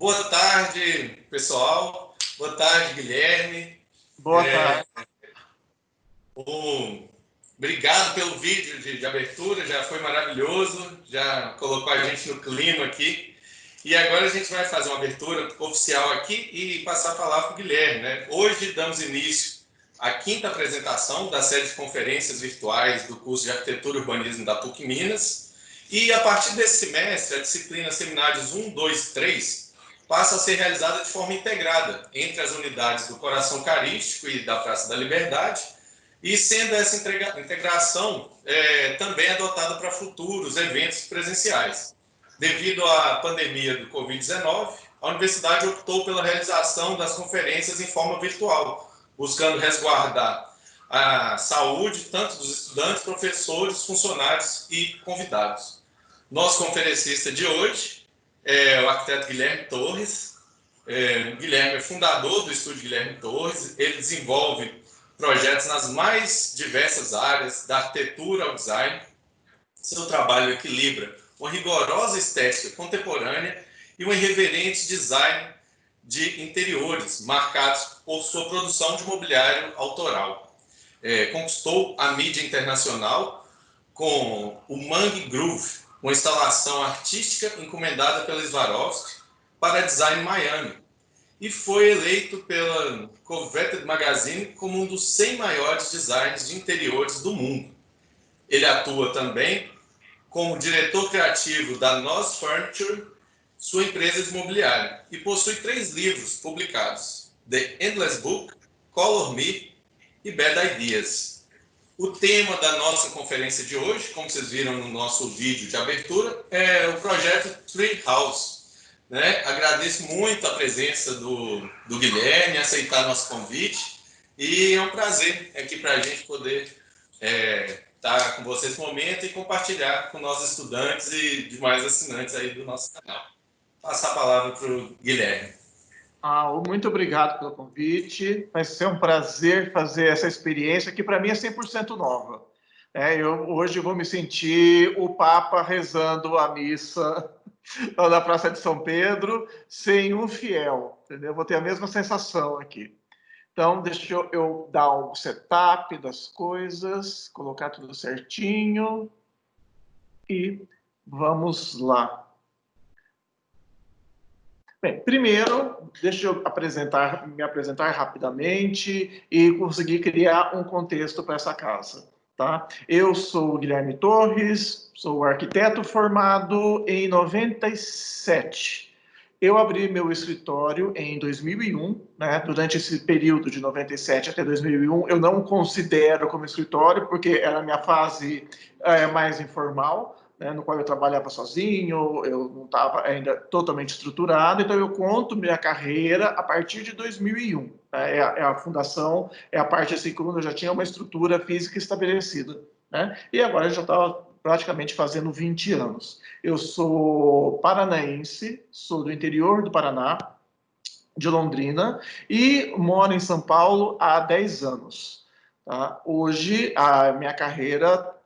Boa tarde, pessoal. Boa tarde, Guilherme. Boa tarde. Obrigado pelo vídeo de abertura, já foi maravilhoso, já colocou a gente no clima aqui. E agora a gente vai fazer uma abertura oficial aqui e passar a palavra para o Guilherme, né? Hoje damos início à quinta apresentação da série de conferências virtuais do curso de Arquitetura e Urbanismo da PUC Minas. E a partir desse semestre, a disciplina Seminários 1, 2 e 3 passa a ser realizada de forma integrada entre as unidades do Coração Carístico e da Praça da Liberdade, e sendo essa integração também adotada para futuros eventos presenciais. Devido à pandemia do Covid-19, a universidade optou pela realização das conferências em forma virtual, buscando resguardar a saúde tanto dos estudantes, professores, funcionários e convidados. Nosso conferencista de hoje é o arquiteto Guilherme Torres. Guilherme é fundador do Estúdio Guilherme Torres. Ele desenvolve projetos nas mais diversas áreas, da arquitetura ao design. Seu trabalho equilibra uma rigorosa estética contemporânea e um irreverente design de interiores, marcados por sua produção de mobiliário autoral. Conquistou a mídia internacional com o Mangue Groove, uma instalação artística encomendada pela Swarovski para Design Miami, e foi eleito pela Coveted Magazine como um dos 100 maiores designers de interiores do mundo. Ele atua também como diretor criativo da Nos Furniture, sua empresa de mobiliário, e possui 3 livros publicados: The Endless Book, Color Me e Bad Ideas. O tema da nossa conferência de hoje, como vocês viram no nosso vídeo de abertura, é o projeto Tree House. Agradeço muito a presença do Guilherme, aceitar nosso convite, e é um prazer aqui para a gente poder estar com vocês nesse momento e compartilhar com nossos estudantes e demais assinantes aí do nosso canal. Passar a palavra para o Guilherme. Muito obrigado pelo convite. Vai ser um prazer fazer essa experiência, que para mim é 100% nova. Hoje vou me sentir o Papa rezando a missa na Praça de São Pedro, sem um fiel, entendeu? Vou ter a mesma sensação aqui. Então, deixa eu dar um setup das coisas, colocar tudo certinho e vamos lá. Bem, primeiro, deixa eu me apresentar rapidamente e conseguir criar um contexto para essa casa. Tá? Eu sou o Guilherme Torres, sou arquiteto formado em 97. Eu abri meu escritório em 2001, né? Durante esse período de 97 até 2001, eu não considero como escritório, porque era a minha fase mais informal, né, no qual eu trabalhava sozinho, eu não estava ainda totalmente estruturado, então eu conto minha carreira a partir de 2001. Né, a fundação, é a parte assim, quando eu já tinha uma estrutura física estabelecida. Né, e agora eu já estava praticamente fazendo 20 anos. Eu sou paranaense, sou do interior do Paraná, de Londrina, e moro em São Paulo há 10 anos. Tá? Hoje, a minha carreira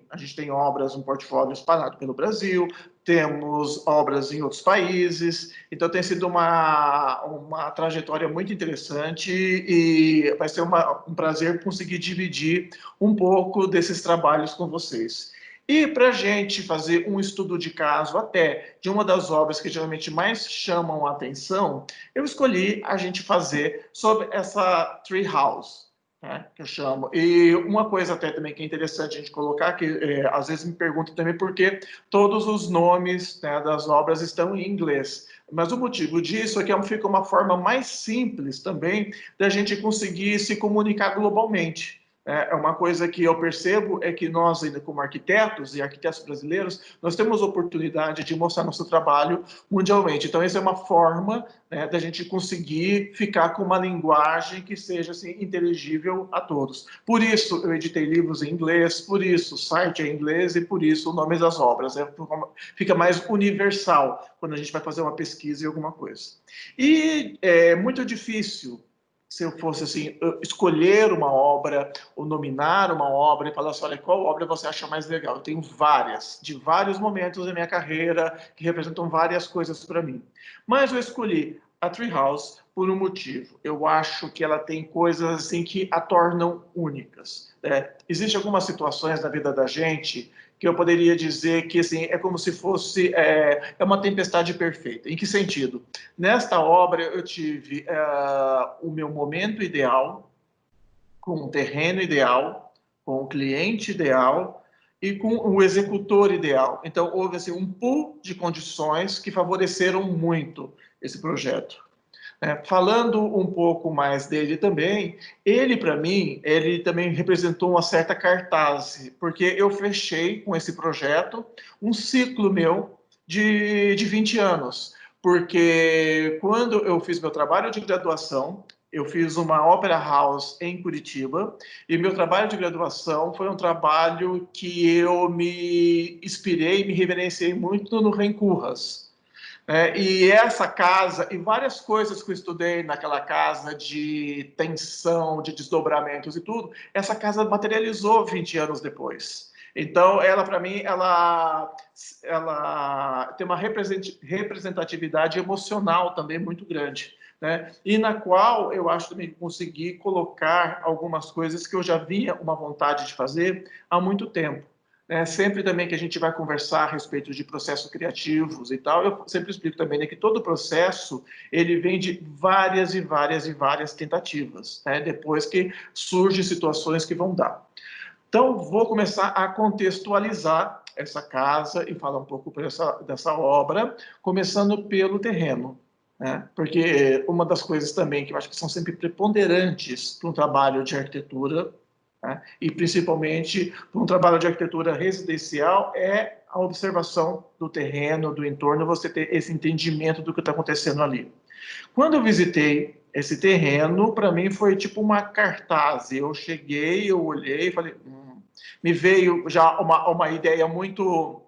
a gente tem obras, um portfólio espalhado pelo Brasil, temos obras em outros países, então tem sido uma trajetória muito interessante e vai ser um prazer conseguir dividir um pouco desses trabalhos com vocês. E para a gente fazer um estudo de caso até de uma das obras que geralmente mais chamam a atenção, eu escolhi a gente fazer sobre essa tree house, né, que eu chamo. E uma coisa até também que é interessante a gente colocar, que às vezes me perguntam também por que todos os nomes, né, das obras estão em inglês. Mas o motivo disso é que fica uma forma mais simples também da gente conseguir se comunicar globalmente. É uma coisa que eu percebo é que nós, ainda como arquitetos e arquitetos brasileiros, nós temos oportunidade de mostrar nosso trabalho mundialmente. Então, essa é uma forma, né, da gente conseguir ficar com uma linguagem que seja assim, inteligível a todos. Por isso, eu editei livros em inglês, por isso o site é em inglês e por isso o nome das obras. Fica mais universal quando a gente vai fazer uma pesquisa e alguma coisa. E é muito difícil se eu fosse assim, escolher uma obra ou nominar uma obra e falar assim, olha, qual obra você acha mais legal? Eu tenho várias, de vários momentos da minha carreira, que representam várias coisas para mim. Mas eu escolhi a Treehouse por um motivo. Eu acho que ela tem coisas assim que a tornam únicas. Existem algumas situações na vida da gente que eu poderia dizer que assim, é como se fosse uma tempestade perfeita. Em que sentido? Nesta obra eu tive o meu momento ideal, com um terreno ideal, com um cliente ideal e com um executor ideal. Então houve assim, um pool de condições que favoreceram muito esse projeto. Falando um pouco mais dele também, ele, para mim, ele também representou uma certa cartaz, porque eu fechei com esse projeto um ciclo meu de 20 anos, porque quando eu fiz meu trabalho de graduação, eu fiz uma Opera House em Curitiba, e meu trabalho de graduação foi um trabalho que eu me inspirei, me reverenciei muito no Ren Koolhaas. E essa casa, e várias coisas que eu estudei naquela casa de tensão, de desdobramentos e tudo, essa casa materializou 20 anos depois. Então, ela, para mim, ela tem uma representatividade emocional também muito grande, né? E na qual eu acho também que consegui colocar algumas coisas que eu já vinha uma vontade de fazer há muito tempo. Sempre também que a gente vai conversar a respeito de processos criativos e tal, eu sempre explico também, né, que todo processo ele vem de várias e várias e várias tentativas, né, depois que surgem situações que vão dar. Então, vou começar a contextualizar essa casa e falar um pouco dessa obra, começando pelo terreno. Porque uma das coisas também que eu acho que são sempre preponderantes para um trabalho de arquitetura, e principalmente para um trabalho de arquitetura residencial, é a observação do terreno, do entorno, você ter esse entendimento do que está acontecendo ali. Quando eu visitei esse terreno, para mim foi tipo uma cartaz. Eu cheguei, eu olhei e falei, me veio já uma ideia muito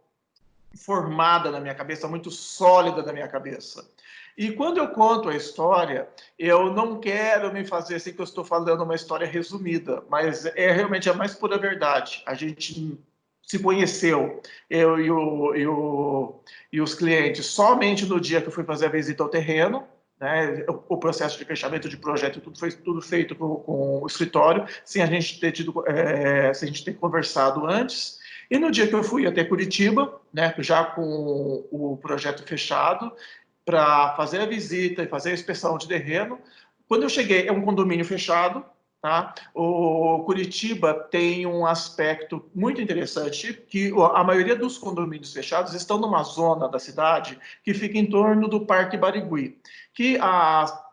formada na minha cabeça, muito sólida na minha cabeça. E quando eu conto a história, eu não quero me fazer assim que eu estou falando uma história resumida, mas realmente a mais pura verdade. A gente se conheceu, eu e os clientes, somente no dia que eu fui fazer a visita ao terreno, né? O processo de fechamento de projeto, tudo foi tudo feito com o escritório, sem a gente ter sem a gente ter conversado antes. E no dia que eu fui até Curitiba, né, já com o projeto fechado, para fazer a visita e fazer a inspeção de terreno, quando eu cheguei, é um condomínio fechado, tá? O Curitiba tem um aspecto muito interessante, que a maioria dos condomínios fechados estão numa zona da cidade que fica em torno do Parque Barigui, que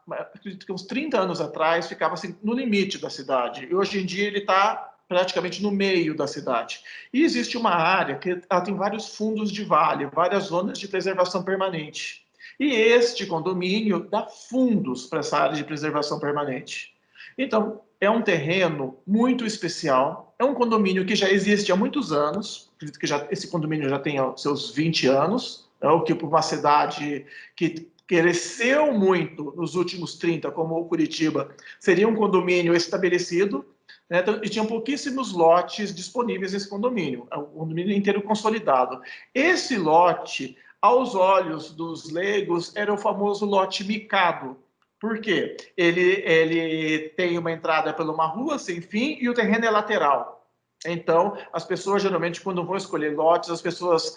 acredito que uns 30 anos atrás ficava assim, no limite da cidade, e hoje em dia ele está praticamente no meio da cidade. E existe uma área que ela tem vários fundos de vale, várias zonas de preservação permanente. E este condomínio dá fundos para essa área de preservação permanente. Então, é um terreno muito especial, é um condomínio que já existe há muitos anos, acredito que esse condomínio já tem seus 20 anos, o que para uma cidade que cresceu muito nos últimos 30, como o Curitiba, seria um condomínio estabelecido, né? E tinham pouquíssimos lotes disponíveis nesse condomínio, o condomínio inteiro consolidado. Esse lote, aos olhos dos leigos, era o famoso lote micado. Por quê? Ele tem uma entrada por uma rua sem fim e o terreno é lateral. Então, as pessoas, geralmente, quando vão escolher lotes, as pessoas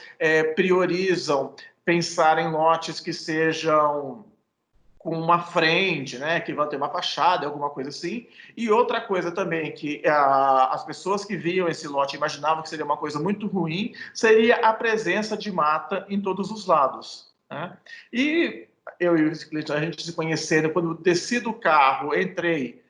priorizam pensar em lotes que sejam com uma frente, né, que vão ter uma fachada, alguma coisa assim. E outra coisa também, que as pessoas que viam esse lote imaginavam que seria uma coisa muito ruim, seria a presença de mata em todos os lados, né? E eu e o cliente, a gente se conhecendo, quando desci do carro, entrei,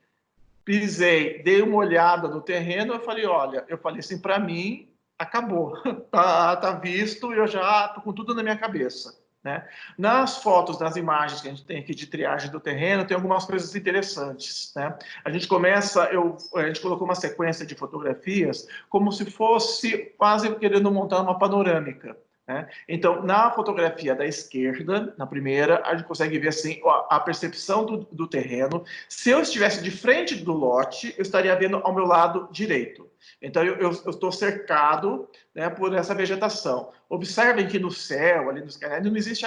pisei, dei uma olhada no terreno, eu falei, olha, eu falei assim, para mim, acabou, tá visto, eu já tô com tudo na minha cabeça, né? Nas fotos, nas imagens que a gente tem aqui de triagem do terreno, tem algumas coisas interessantes, né? A gente colocou uma sequência de fotografias como se fosse quase querendo montar uma panorâmica, né? Então, na fotografia da esquerda, na primeira, a gente consegue ver assim, a percepção do terreno. Se eu estivesse de frente do lote, eu estaria vendo ao meu lado direito. Então, eu estou cercado, né, por essa vegetação. Observem que no céu, ali nos canais, não existe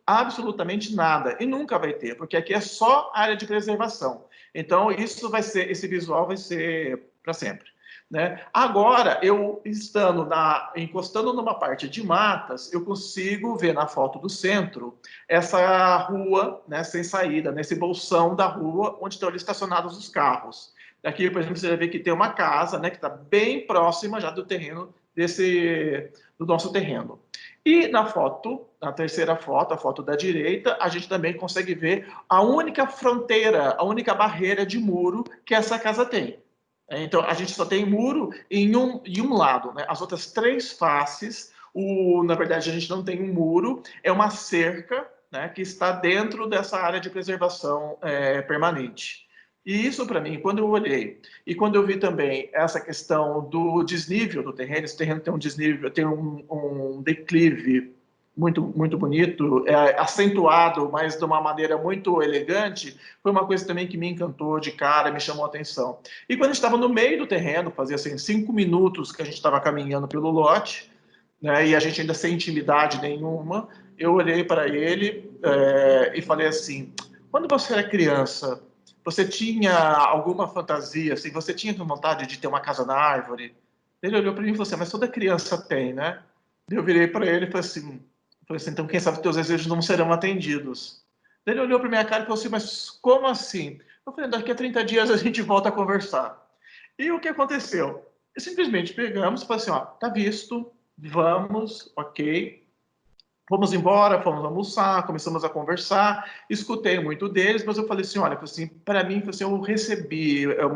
absolutamente nada, e nunca vai ter, porque aqui é só área de preservação. Então, esse visual vai ser para sempre. Né? Agora, eu encostando numa parte de matas, eu consigo ver na foto do centro essa rua, né, sem saída, nesse bolsão da rua onde estão ali estacionados os carros. Aqui, por exemplo, você vai ver que tem uma casa, né, que está bem próxima já do terreno do nosso terreno. E na foto, na terceira foto, a foto da direita, a gente também consegue ver a única fronteira, a única barreira de muro que essa casa tem. Então, a gente só tem muro em um lado, né? As outras três faces, na verdade, a gente não tem um muro, é uma cerca, né, que está dentro dessa área de preservação permanente. E isso, para mim, quando eu olhei, e quando eu vi também essa questão do desnível do terreno, esse terreno tem um desnível, tem um declive muito, muito bonito, acentuado, mas de uma maneira muito elegante, foi uma coisa também que me encantou de cara, me chamou a atenção. E quando a gente estava no meio do terreno, fazia assim 5 minutos que a gente estava caminhando pelo lote, né, e a gente ainda sem intimidade nenhuma, eu olhei para ele e falei assim, quando você era criança, você tinha alguma fantasia, assim, você tinha vontade de ter uma casa na árvore? Ele olhou para mim e falou assim, mas toda criança tem, né? Eu virei para ele e falei assim, então quem sabe teus desejos não serão atendidos. Ele olhou para minha cara e falou assim, mas como assim? Eu falei, daqui a 30 dias a gente volta a conversar. E o que aconteceu? Simplesmente pegamos e falamos assim, ó, tá visto, vamos, ok. Fomos embora, fomos almoçar, começamos a conversar, escutei muito deles, mas eu falei assim, olha, assim, para mim, assim, eu recebi eu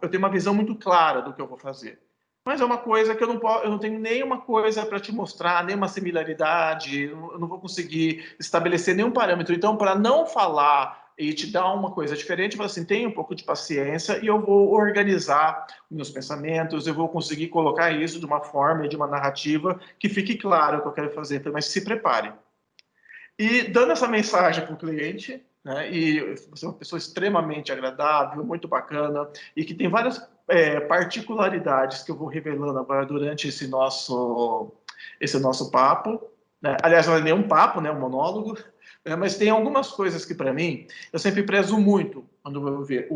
tenho uma visão muito clara do que eu vou fazer. Mas é uma coisa que eu não tenho nenhuma coisa para te mostrar, nenhuma similaridade, eu não vou conseguir estabelecer nenhum parâmetro. Então, para não falar e te dar uma coisa diferente, eu falo assim, tenha um pouco de paciência e eu vou organizar meus pensamentos, eu vou conseguir colocar isso de uma forma, de uma narrativa que fique claro o que eu quero fazer, mas se prepare. E dando essa mensagem para o cliente, né, e você é uma pessoa extremamente agradável, muito bacana, e que tem várias particularidades que eu vou revelando agora durante esse nosso papo. Né? Aliás, não é nenhum papo, né, um monólogo, né, mas tem algumas coisas que, para mim, eu sempre prezo muito quando eu vou ver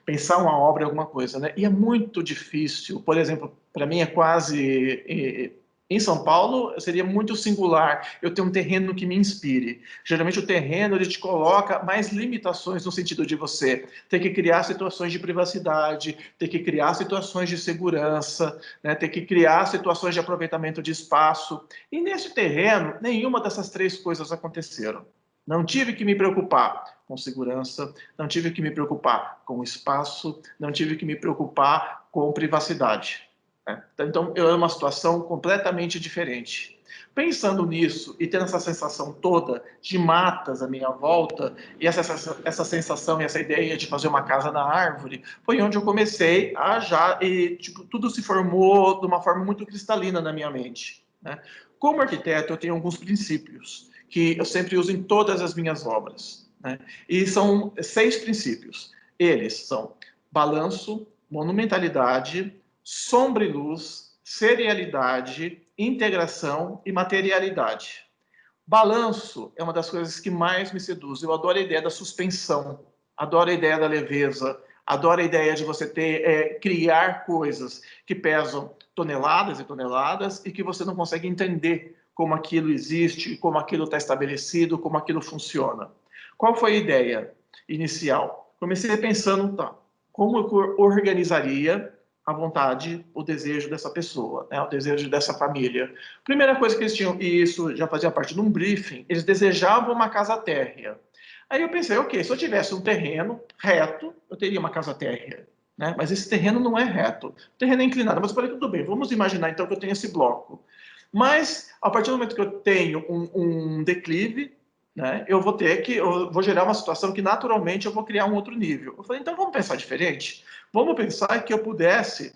pensar uma obra, alguma coisa. Né? E é muito difícil, por exemplo, para mim é quase em São Paulo, seria muito singular eu ter um terreno que me inspire. Geralmente o terreno ele te coloca mais limitações no sentido de você ter que criar situações de privacidade, ter que criar situações de segurança, né, ter que criar situações de aproveitamento de espaço. E nesse terreno, nenhuma dessas três coisas aconteceram. Não tive que me preocupar com segurança, não tive que me preocupar com espaço, não tive que me preocupar com privacidade. Então, é uma situação completamente diferente. Pensando nisso e tendo essa sensação toda de matas à minha volta, e essa sensação e essa ideia de fazer uma casa na árvore, foi onde eu comecei e tipo, tudo se formou de uma forma muito cristalina na minha mente. Né? Como arquiteto, eu tenho alguns princípios que eu sempre uso em todas as minhas obras. Né? E são 6 princípios. Eles são balanço, monumentalidade, sombra e luz, serialidade, integração e materialidade. Balanço é uma das coisas que mais me seduz. Eu adoro a ideia da suspensão, adoro a ideia da leveza, adoro a ideia de você criar coisas que pesam toneladas e toneladas e que você não consegue entender como aquilo existe, como aquilo está estabelecido, como aquilo funciona. Qual foi a ideia inicial? Comecei pensando, tá, como eu organizaria a vontade, o desejo dessa pessoa, né, o desejo dessa família. Primeira coisa que eles tinham, e isso já fazia parte de um briefing, eles desejavam uma casa térrea. Aí eu pensei, ok, se eu tivesse um terreno reto, eu teria uma casa térrea. Né? Mas esse terreno não é reto, o terreno é inclinado. Mas eu falei, tudo bem, vamos imaginar então que eu tenho esse bloco. Mas, a partir do momento que eu tenho um declive, né, eu vou gerar uma situação que naturalmente eu vou criar um outro nível. Eu falei, então vamos pensar diferente? Vamos pensar que eu pudesse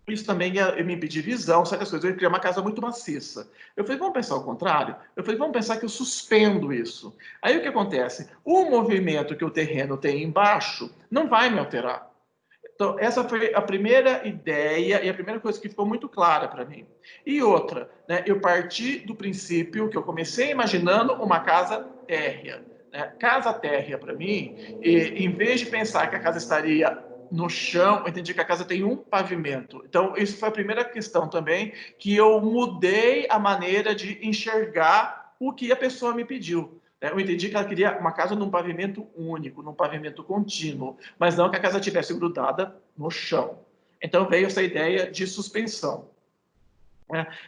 Isso também ia me impedir visão, certas coisas. Eu ia criar uma casa muito maciça. Eu falei, vamos pensar o contrário? Eu falei, vamos pensar que eu suspendo isso. Aí o que acontece? O movimento que o terreno tem embaixo não vai me alterar. Então, essa foi a primeira ideia e a primeira coisa que ficou muito clara para mim. E outra, né, eu parti do princípio que eu comecei imaginando uma casa térrea. Né? Casa térrea, para mim, em vez de pensar que a casa estaria no chão, eu entendi que a casa tem um pavimento. Então, isso foi a primeira questão também, que eu mudei a maneira de enxergar o que a pessoa me pediu. Eu entendi que ela queria uma casa num pavimento único, num pavimento contínuo, mas não que a casa estivesse grudada no chão. Então veio essa ideia de suspensão.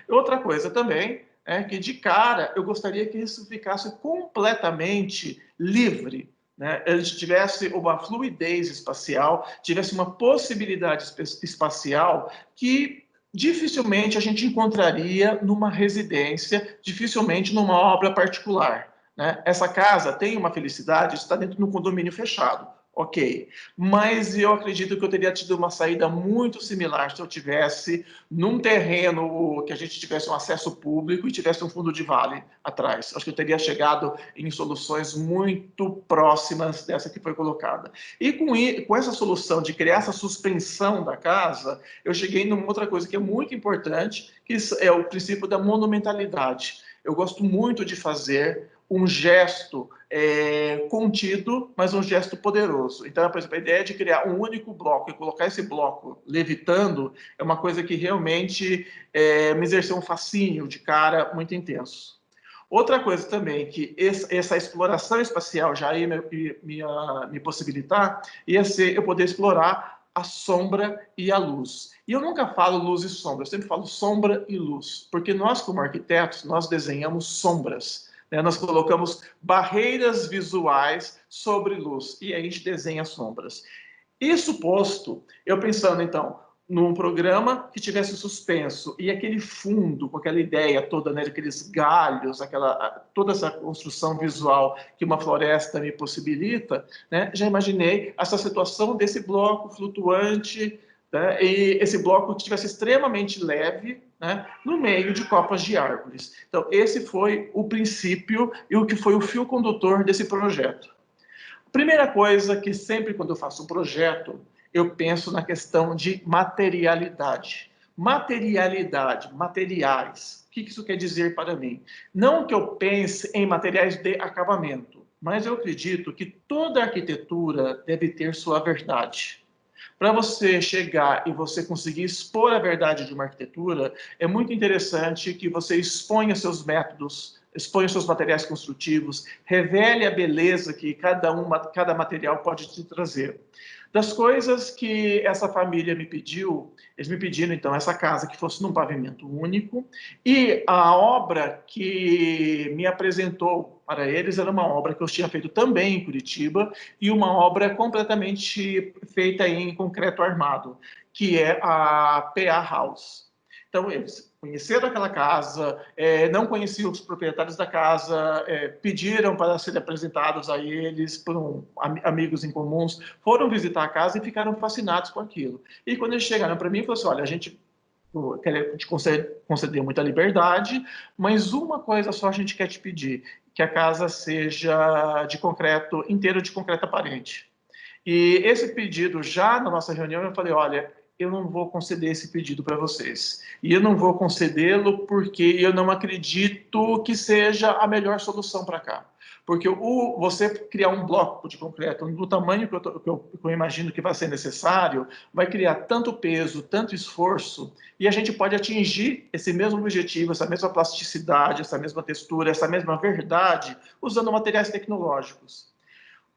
Outra coisa também é que, de cara, eu gostaria que isso ficasse completamente livre, né? A gente tivesse uma fluidez espacial, tivesse uma possibilidade espacial que dificilmente a gente encontraria numa residência, dificilmente numa obra particular. Né? Essa casa tem uma felicidade, está dentro de um condomínio fechado. Ok, mas eu acredito que eu teria tido uma saída muito similar se eu tivesse num terreno que a gente tivesse um acesso público e tivesse um fundo de vale atrás. Acho que eu teria chegado em soluções muito próximas dessa que foi colocada. E com essa solução de criar essa suspensão da casa, eu cheguei numa outra coisa que é muito importante, que é o princípio da monumentalidade. Eu gosto muito de fazer um gesto contido, mas um gesto poderoso. Então, por exemplo, a ideia de criar um único bloco e colocar esse bloco levitando é uma coisa que realmente me exerceu um fascínio de cara muito intenso. Outra coisa também que essa exploração espacial já ia me possibilitar ia ser eu poder explorar a sombra e a luz. E eu nunca falo luz e sombra, eu sempre falo sombra e luz, porque nós, como arquitetos, nós desenhamos sombras. Né? Nós colocamos barreiras visuais sobre luz e aí a gente desenha sombras. Isso posto, eu pensando então num programa que tivesse suspenso e aquele fundo com aquela ideia toda, né, aqueles galhos, toda essa construção visual que uma floresta me possibilita, né, já imaginei essa situação desse bloco flutuante, né, e esse bloco que estivesse extremamente leve, né, no meio de copas de árvores. Então, esse foi o princípio e o que foi o fio condutor desse projeto. Primeira coisa que sempre quando eu faço um projeto, eu penso na questão de materialidade. Materialidade, materiais. O que isso quer dizer para mim? Não que eu pense em materiais de acabamento, mas eu acredito que toda arquitetura deve ter sua verdade. Para você chegar e você conseguir expor a verdade de uma arquitetura, é muito interessante que você exponha seus métodos, exponha seus materiais construtivos, revele a beleza que cada material pode te trazer. Das coisas que essa família me pediu, eles me pediram, então, essa casa que fosse num pavimento único, e a obra que me apresentou para eles era uma obra que eu tinha feito também em Curitiba, e uma obra completamente feita em concreto armado, que é a PA House. Então, eles conheceram aquela casa, não conheciam os proprietários da casa, pediram para serem apresentados a eles por amigos em comuns, foram visitar a casa e ficaram fascinados com aquilo. E quando eles chegaram para mim, falaram assim, olha, a gente te conceder muita liberdade, mas uma coisa só a gente quer te pedir, que a casa seja de concreto, inteiro de concreto aparente. E esse pedido, já na nossa reunião, eu falei, olha, eu não vou conceder esse pedido para vocês. E eu não vou concedê-lo porque eu não acredito que seja a melhor solução para cá. Porque você criar um bloco de concreto do tamanho que eu imagino que vai ser necessário, vai criar tanto peso, tanto esforço, e a gente pode atingir esse mesmo objetivo, essa mesma plasticidade, essa mesma textura, essa mesma verdade, usando materiais tecnológicos.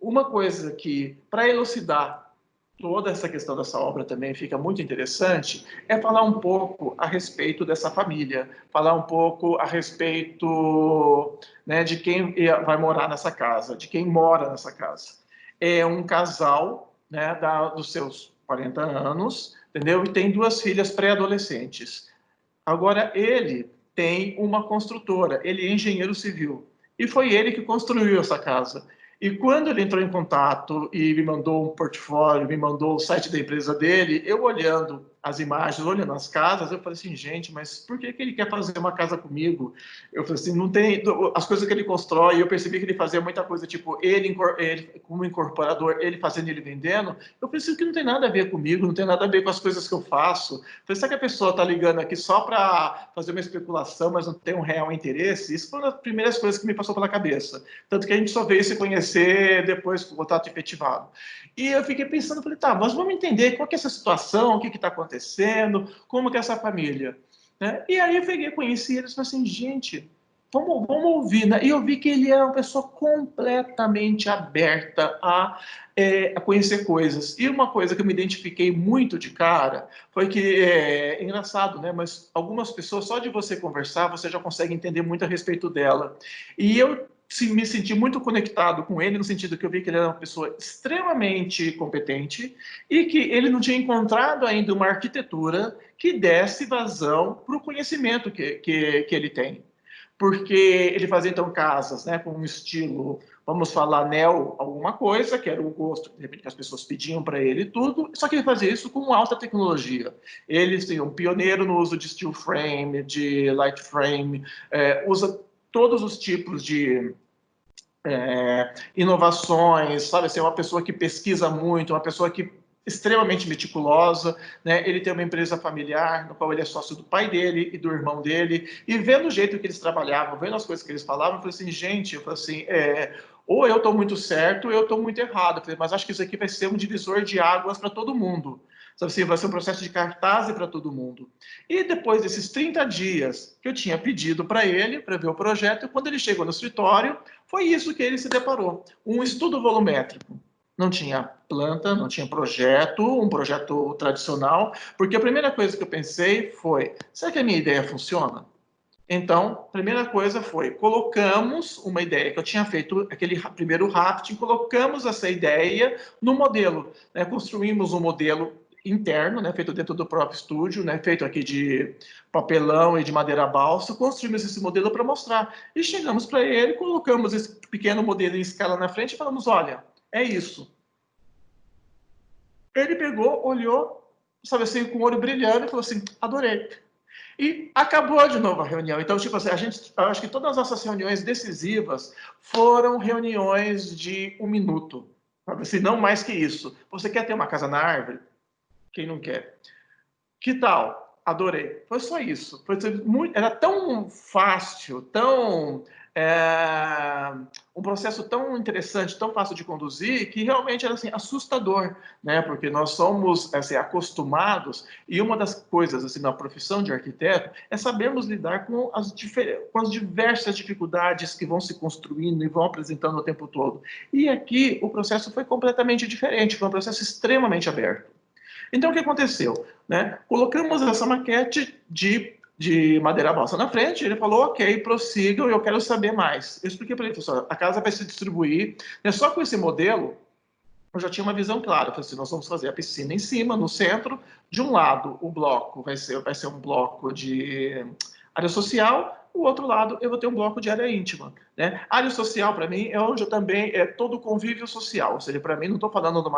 Uma coisa que, para elucidar toda essa questão dessa obra também fica muito interessante, é falar um pouco a respeito dessa família, falar um pouco a respeito, né, de quem vai morar nessa casa, de quem mora nessa casa. É um casal, né, dos seus 40 anos, entendeu? E tem duas filhas pré-adolescentes. Agora, ele tem uma construtora, ele é engenheiro civil, e foi ele que construiu essa casa. E quando ele entrou em contato e me mandou um portfólio, me mandou o site da empresa dele, eu olhando as imagens, olhando as casas, eu falei assim, gente, mas por que ele quer fazer uma casa comigo? Eu falei assim, não tem... As coisas que ele constrói, eu percebi que ele fazia muita coisa, tipo, ele como incorporador, ele fazendo e ele vendendo. Eu pensei que não tem nada a ver comigo, não tem nada a ver com as coisas que eu faço. Eu falei, será que a pessoa está ligando aqui só para fazer uma especulação, mas não tem um real interesse? Isso foi uma das primeiras coisas que me passou pela cabeça. Tanto que a gente só veio se conhecer depois do contato efetivado. E eu fiquei pensando, falei, tá, mas vamos entender qual que é essa situação, o que está acontecendo, como que é essa família. Né? E aí eu peguei, conheci eles e falei assim, gente, vamos ouvir. Né? E eu vi que ele era uma pessoa completamente aberta a conhecer coisas. E uma coisa que eu me identifiquei muito de cara foi que, é engraçado, né? Mas algumas pessoas, só de você conversar, você já consegue entender muito a respeito dela. E eu me senti muito conectado com ele, no sentido que eu vi que ele era uma pessoa extremamente competente e que ele não tinha encontrado ainda uma arquitetura que desse vazão para o conhecimento que ele tem. Porque ele fazia, então, casas, né, com um estilo, vamos falar, neo alguma coisa, que era o gosto, de repente, que as pessoas pediam para ele tudo, só que ele fazia isso com alta tecnologia. Ele, assim, um pioneiro no uso de steel frame, de light frame, usa todos os tipos de inovações, sabe, assim, uma pessoa que pesquisa muito, uma pessoa que extremamente meticulosa, né? Ele tem uma empresa familiar, no qual ele é sócio do pai dele e do irmão dele, e vendo o jeito que eles trabalhavam, vendo as coisas que eles falavam, eu falei assim, gente, eu falei assim, ou eu estou muito certo, ou eu estou muito errado, eu falei, mas acho que isso aqui vai ser um divisor de águas para todo mundo. Sabe assim, vai ser um processo de cartaz para todo mundo. E depois desses 30 dias que eu tinha pedido para ele, para ver o projeto, quando ele chegou no escritório, foi isso que ele se deparou. Um estudo volumétrico. Não tinha planta, não tinha projeto, um projeto tradicional, porque a primeira coisa que eu pensei foi, será que a minha ideia funciona? Então, a primeira coisa foi, colocamos uma ideia, que eu tinha feito aquele primeiro rafting, colocamos essa ideia no modelo, né? Construímos um modelo interno, né, feito dentro do próprio estúdio, né, feito aqui de papelão e de madeira balsa, construímos esse modelo para mostrar. E chegamos para ele, colocamos esse pequeno modelo em escala na frente e falamos, olha, é isso. Ele pegou, olhou, sabe assim, com o olho brilhando e falou assim, adorei. E acabou de novo a reunião. Então, tipo assim, eu acho que todas as nossas reuniões decisivas foram reuniões de 1 minuto. Sabe assim, não mais que isso. Você quer ter uma casa na árvore? Quem não quer? Que tal? Adorei. Foi só isso. Era tão fácil, tão um processo tão interessante, tão fácil de conduzir, que realmente era assim, assustador, né? Porque nós somos assim, acostumados, e uma das coisas assim, na profissão de arquiteto é sabermos lidar com as diversas dificuldades que vão se construindo e vão apresentando o tempo todo. E aqui o processo foi completamente diferente, foi um processo extremamente aberto. Então, o que aconteceu? Né? Colocamos essa maquete de madeira balsa na frente, ele falou, ok, prossigam, eu quero saber mais. Eu expliquei para ele, professor, a casa vai se distribuir, né? Só com esse modelo, eu já tinha uma visão clara, eu falei assim, nós vamos fazer a piscina em cima, no centro, de um lado, o bloco vai ser um bloco de área social, o outro lado eu vou ter um bloco de área íntima. Né? Área social, para mim, é onde eu também é todo o convívio social, ou seja, para mim, não estou falando de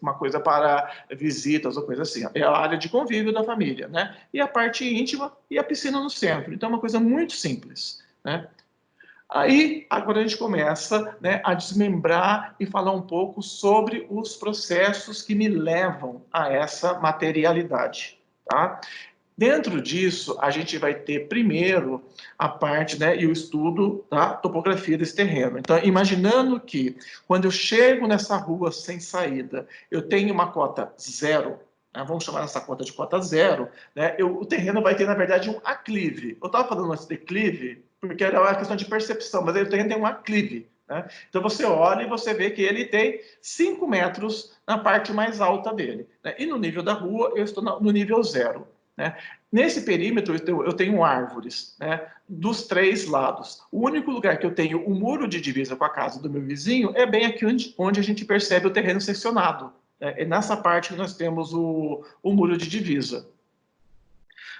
uma coisa para visitas ou coisa assim, é a área de convívio da família, né? E a parte íntima e a piscina no centro. Então, é uma coisa muito simples, né? Aí, agora a gente começa, né, a desmembrar e falar um pouco sobre os processos que me levam a essa materialidade, tá? Dentro disso, a gente vai ter primeiro a parte, né, e o estudo da topografia desse terreno. Então, imaginando que quando eu chego nessa rua sem saída, eu tenho uma cota zero, né, vamos chamar essa cota de cota zero, né, o terreno vai ter, na verdade, um aclive. Eu estava falando antes de declive, porque era uma questão de percepção, mas o terreno tem um aclive. Né? Então, você olha e você vê que ele tem 5 metros na parte mais alta dele. Né? E no nível da rua, eu estou no nível zero. Né? Nesse perímetro, eu tenho árvores, né, dos 3 lados. O único lugar que eu tenho um muro de divisa com a casa do meu vizinho é bem aqui onde a gente percebe o terreno seccionado. Né? É nessa parte que nós temos o muro de divisa.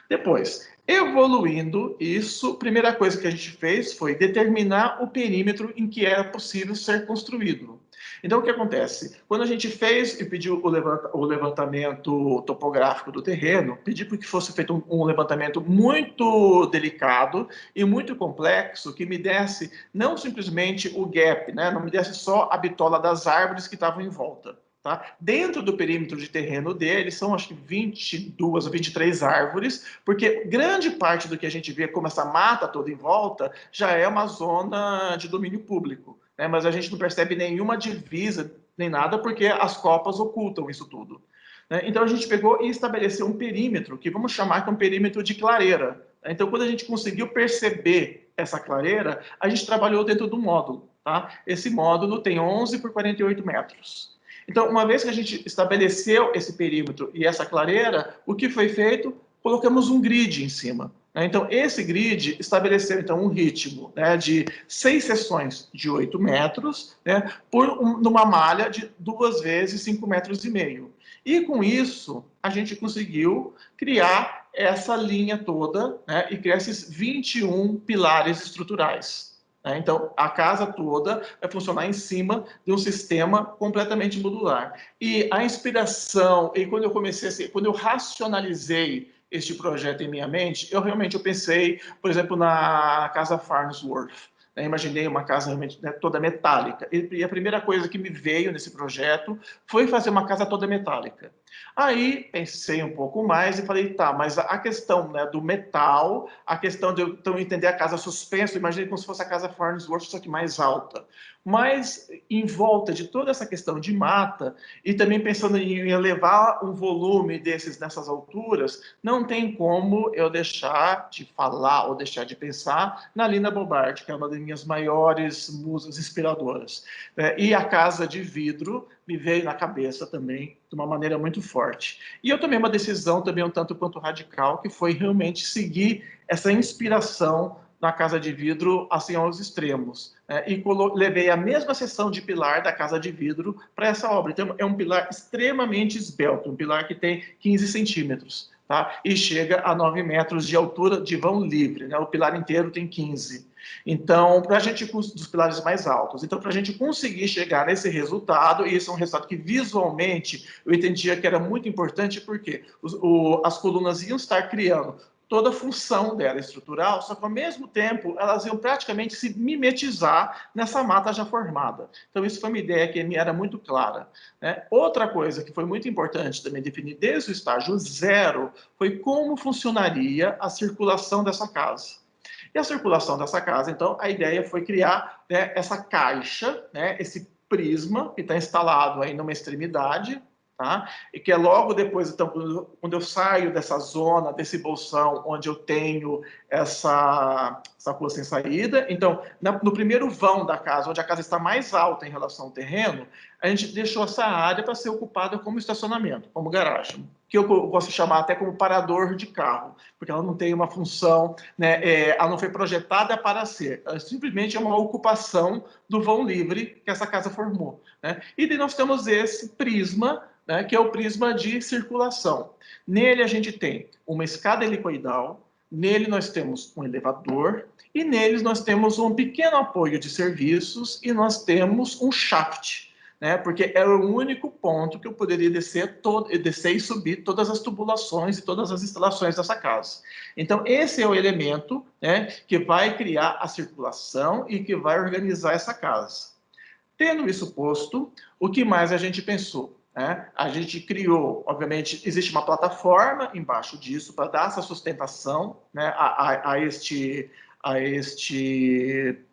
Depois, evoluindo isso, a primeira coisa que a gente fez foi determinar o perímetro em que era possível ser construído. Então, o que acontece? Quando a gente fez e pediu o levantamento topográfico do terreno, pedi para que fosse feito um levantamento muito delicado e muito complexo, que me desse não simplesmente o gap, né? Não me desse só a bitola das árvores que estavam em volta. Tá? Dentro do perímetro de terreno dele, são acho que 22 ou 23 árvores, porque grande parte do que a gente vê como essa mata toda em volta já é uma zona de domínio público, né? Mas a gente não percebe nenhuma divisa nem nada, porque as copas ocultam isso tudo, né? Então a gente pegou e estabeleceu um perímetro, que vamos chamar que é um perímetro de clareira. Então, quando a gente conseguiu perceber essa clareira, a gente trabalhou dentro do módulo. Tá? Esse módulo tem 11 por 48 metros. Então, uma vez que a gente estabeleceu esse perímetro e essa clareira, o que foi feito? Colocamos um grid em cima. Né? Então, esse grid estabeleceu então, um ritmo, né, de 6 seções de 8 metros, né, numa malha de 2 vezes 5,5 metros. E com isso, a gente conseguiu criar essa linha toda, né, e criar esses 21 pilares estruturais. Então, a casa toda vai funcionar em cima de um sistema completamente modular. E a inspiração, e quando eu comecei, quando eu racionalizei este projeto em minha mente, eu pensei, por exemplo, na casa Farnsworth. Imaginei uma casa realmente, né, toda metálica. E a primeira coisa que me veio nesse projeto foi fazer uma casa toda metálica. Aí pensei um pouco mais e falei, tá, mas a questão, né, do metal, a questão de eu então, entender a casa suspensa, imaginei como se fosse a casa Farnsworth, só que mais alta. Mas em volta de toda essa questão de mata, e também pensando em elevar um volume nessas alturas, não tem como eu deixar de falar ou deixar de pensar na Lina Bo Bardi, que é uma das minhas maiores musas inspiradoras. E a casa de vidro me veio na cabeça também de uma maneira muito forte. E eu tomei uma decisão também um tanto quanto radical, que foi realmente seguir essa inspiração na casa de vidro assim aos extremos. E levei a mesma seção de pilar da casa de vidro para essa obra. Então, é um pilar extremamente esbelto, um pilar que tem 15 centímetros. Tá? E chega a 9 metros de altura de vão livre, né? O pilar inteiro tem 15. Então, para a gente, dos pilares mais altos. Então, para a gente conseguir chegar nesse resultado, e isso é um resultado que visualmente eu entendia que era muito importante, porque as colunas iam estar criando toda a função dela estrutural, só que ao mesmo tempo elas iam praticamente se mimetizar nessa mata já formada. Então isso foi uma ideia que me era muito clara. Né? Outra coisa que foi muito importante também definir desde o estágio 0 foi como funcionaria a circulação dessa casa. E a circulação dessa casa, então, a ideia foi criar, né, essa caixa, né, esse prisma que está instalado aí numa extremidade, tá? E que é logo depois, então, quando eu saio dessa zona, desse bolsão, onde eu tenho essa rua sem saída. Então, no primeiro vão da casa, onde a casa está mais alta em relação ao terreno, a gente deixou essa área para ser ocupada como estacionamento, como garagem, que eu gosto de chamar até como parador de carro, porque ela não tem uma função, né, ela não foi projetada para ser, ela simplesmente é uma ocupação do vão livre que essa casa formou. Né? E daí nós temos esse prisma, né, que é o prisma de circulação. Nele a gente tem uma escada helicoidal, nele nós temos um elevador, e neles nós temos um pequeno apoio de serviços e nós temos um shaft, né, porque era o único ponto que eu poderia descer e subir todas as tubulações e todas as instalações dessa casa. Então, esse é o elemento, né, que vai criar a circulação e que vai organizar essa casa. Tendo isso posto, o que mais a gente pensou? A gente criou, obviamente, existe uma plataforma embaixo disso para dar essa sustentação, né, a este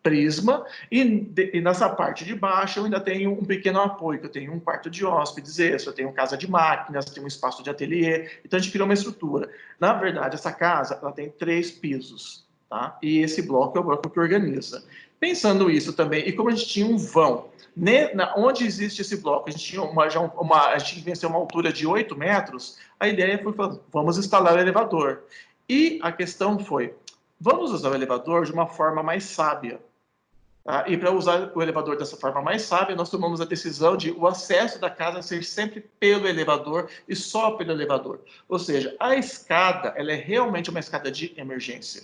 prisma, e nessa parte de baixo eu ainda tenho um pequeno apoio, que eu tenho um quarto de hóspedes, eu tenho casa de máquinas, tenho um espaço de ateliê, então a gente criou uma estrutura. Na verdade, essa casa ela tem 3 pisos, tá? E esse bloco é o bloco que organiza. Pensando isso também, e como a gente tinha um vão, onde existe esse bloco, a gente tinha a gente venceu uma altura de 8 metros, a ideia foi, vamos instalar o elevador. E a questão foi, vamos usar o elevador de uma forma mais sábia. Tá? E para usar o elevador dessa forma mais sábia, nós tomamos a decisão de o acesso da casa ser sempre pelo elevador e só pelo elevador. Ou seja, a escada ela é realmente uma escada de emergência.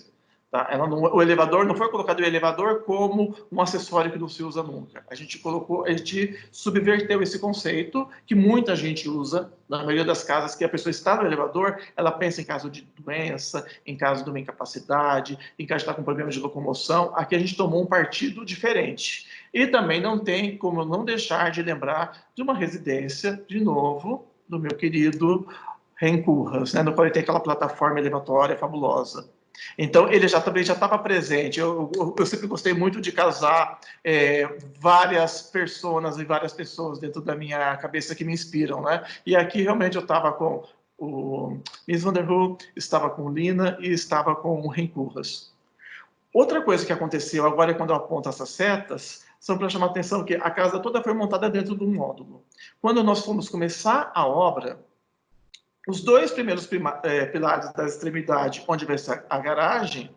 Tá? O elevador não foi colocado o elevador como um acessório que não se usa nunca. A gente subverteu esse conceito que muita gente usa, na maioria das casas que a pessoa está no elevador, ela pensa em caso de doença, em caso de uma incapacidade, em caso de estar com problemas de locomoção. Aqui a gente tomou um partido diferente. E também não tem como não deixar de lembrar de uma residência, de novo, do meu querido Rencurras, né, no qual ele tem aquela plataforma elevatória fabulosa. Então, ele também já estava presente. Eu sempre gostei muito de casar várias personas e várias pessoas dentro da minha cabeça que me inspiram, né? E aqui, realmente, eu estava com o Miss Van der Rohe, estava com Lina e estava com o Rencurras. Outra coisa que aconteceu agora, quando eu aponto essas setas, são para chamar a atenção que a casa toda foi montada dentro de um módulo. Quando nós fomos começar a obra, os dois primeiros pilares da extremidade, onde vai ser a garagem,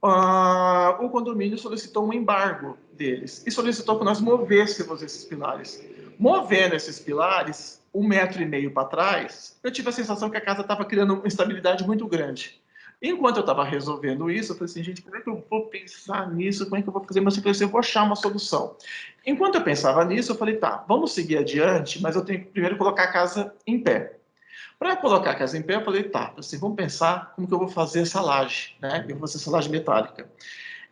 o condomínio solicitou um embargo deles e solicitou que nós movêssemos esses pilares. Movendo esses pilares, 1,5 metro para trás, eu tive a sensação que a casa estava criando uma instabilidade muito grande. Enquanto eu estava resolvendo isso, eu falei assim, gente, como é que eu vou pensar nisso? Como é que eu vou fazer? Mas eu falei assim, eu vou achar uma solução. Enquanto eu pensava nisso, eu falei, tá, vamos seguir adiante, mas eu tenho que primeiro colocar a casa em pé. Para colocar a casa em pé, eu falei, tá, assim, vamos pensar como que eu vou fazer essa laje, né? Eu vou fazer essa laje metálica.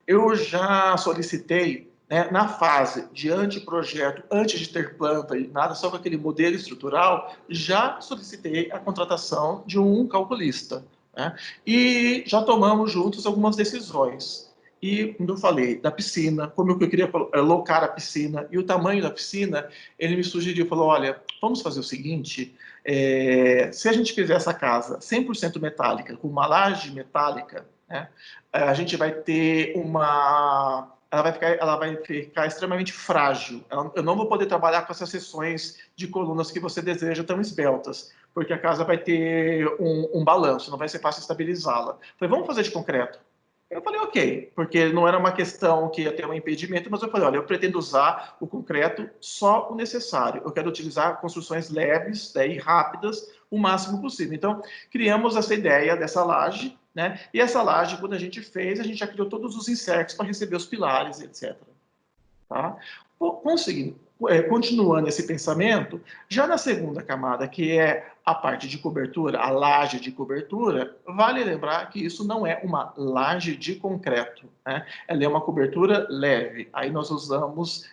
Eu já solicitei, né, na fase de anteprojeto, antes de ter planta e nada, só com aquele modelo estrutural, já solicitei a contratação de um calculista, né? E já tomamos juntos algumas decisões. E, quando eu falei da piscina, como eu queria alocar a piscina e o tamanho da piscina, ele me sugeriu, falou, olha, vamos fazer o seguinte, se a gente fizer essa casa 100% metálica, com uma laje metálica, né, a gente vai ter ela vai ficar extremamente frágil. Eu não vou poder trabalhar com essas seções de colunas que você deseja tão esbeltas, porque a casa vai ter um balanço, não vai ser fácil estabilizá-la. Falei, vamos fazer de concreto. Eu falei, ok, porque não era uma questão que ia ter um impedimento, mas eu falei, olha, eu pretendo usar o concreto só o necessário. Eu quero utilizar construções leves, né, e rápidas, o máximo possível. Então, criamos essa ideia dessa laje, né? E essa laje, quando a gente fez, a gente já criou todos os insertos para receber os pilares, etc. Tá? Continuando esse pensamento, já na segunda camada, que é a parte de cobertura, a laje de cobertura, vale lembrar que isso não é uma laje de concreto, né? Ela é uma cobertura leve. Aí nós usamos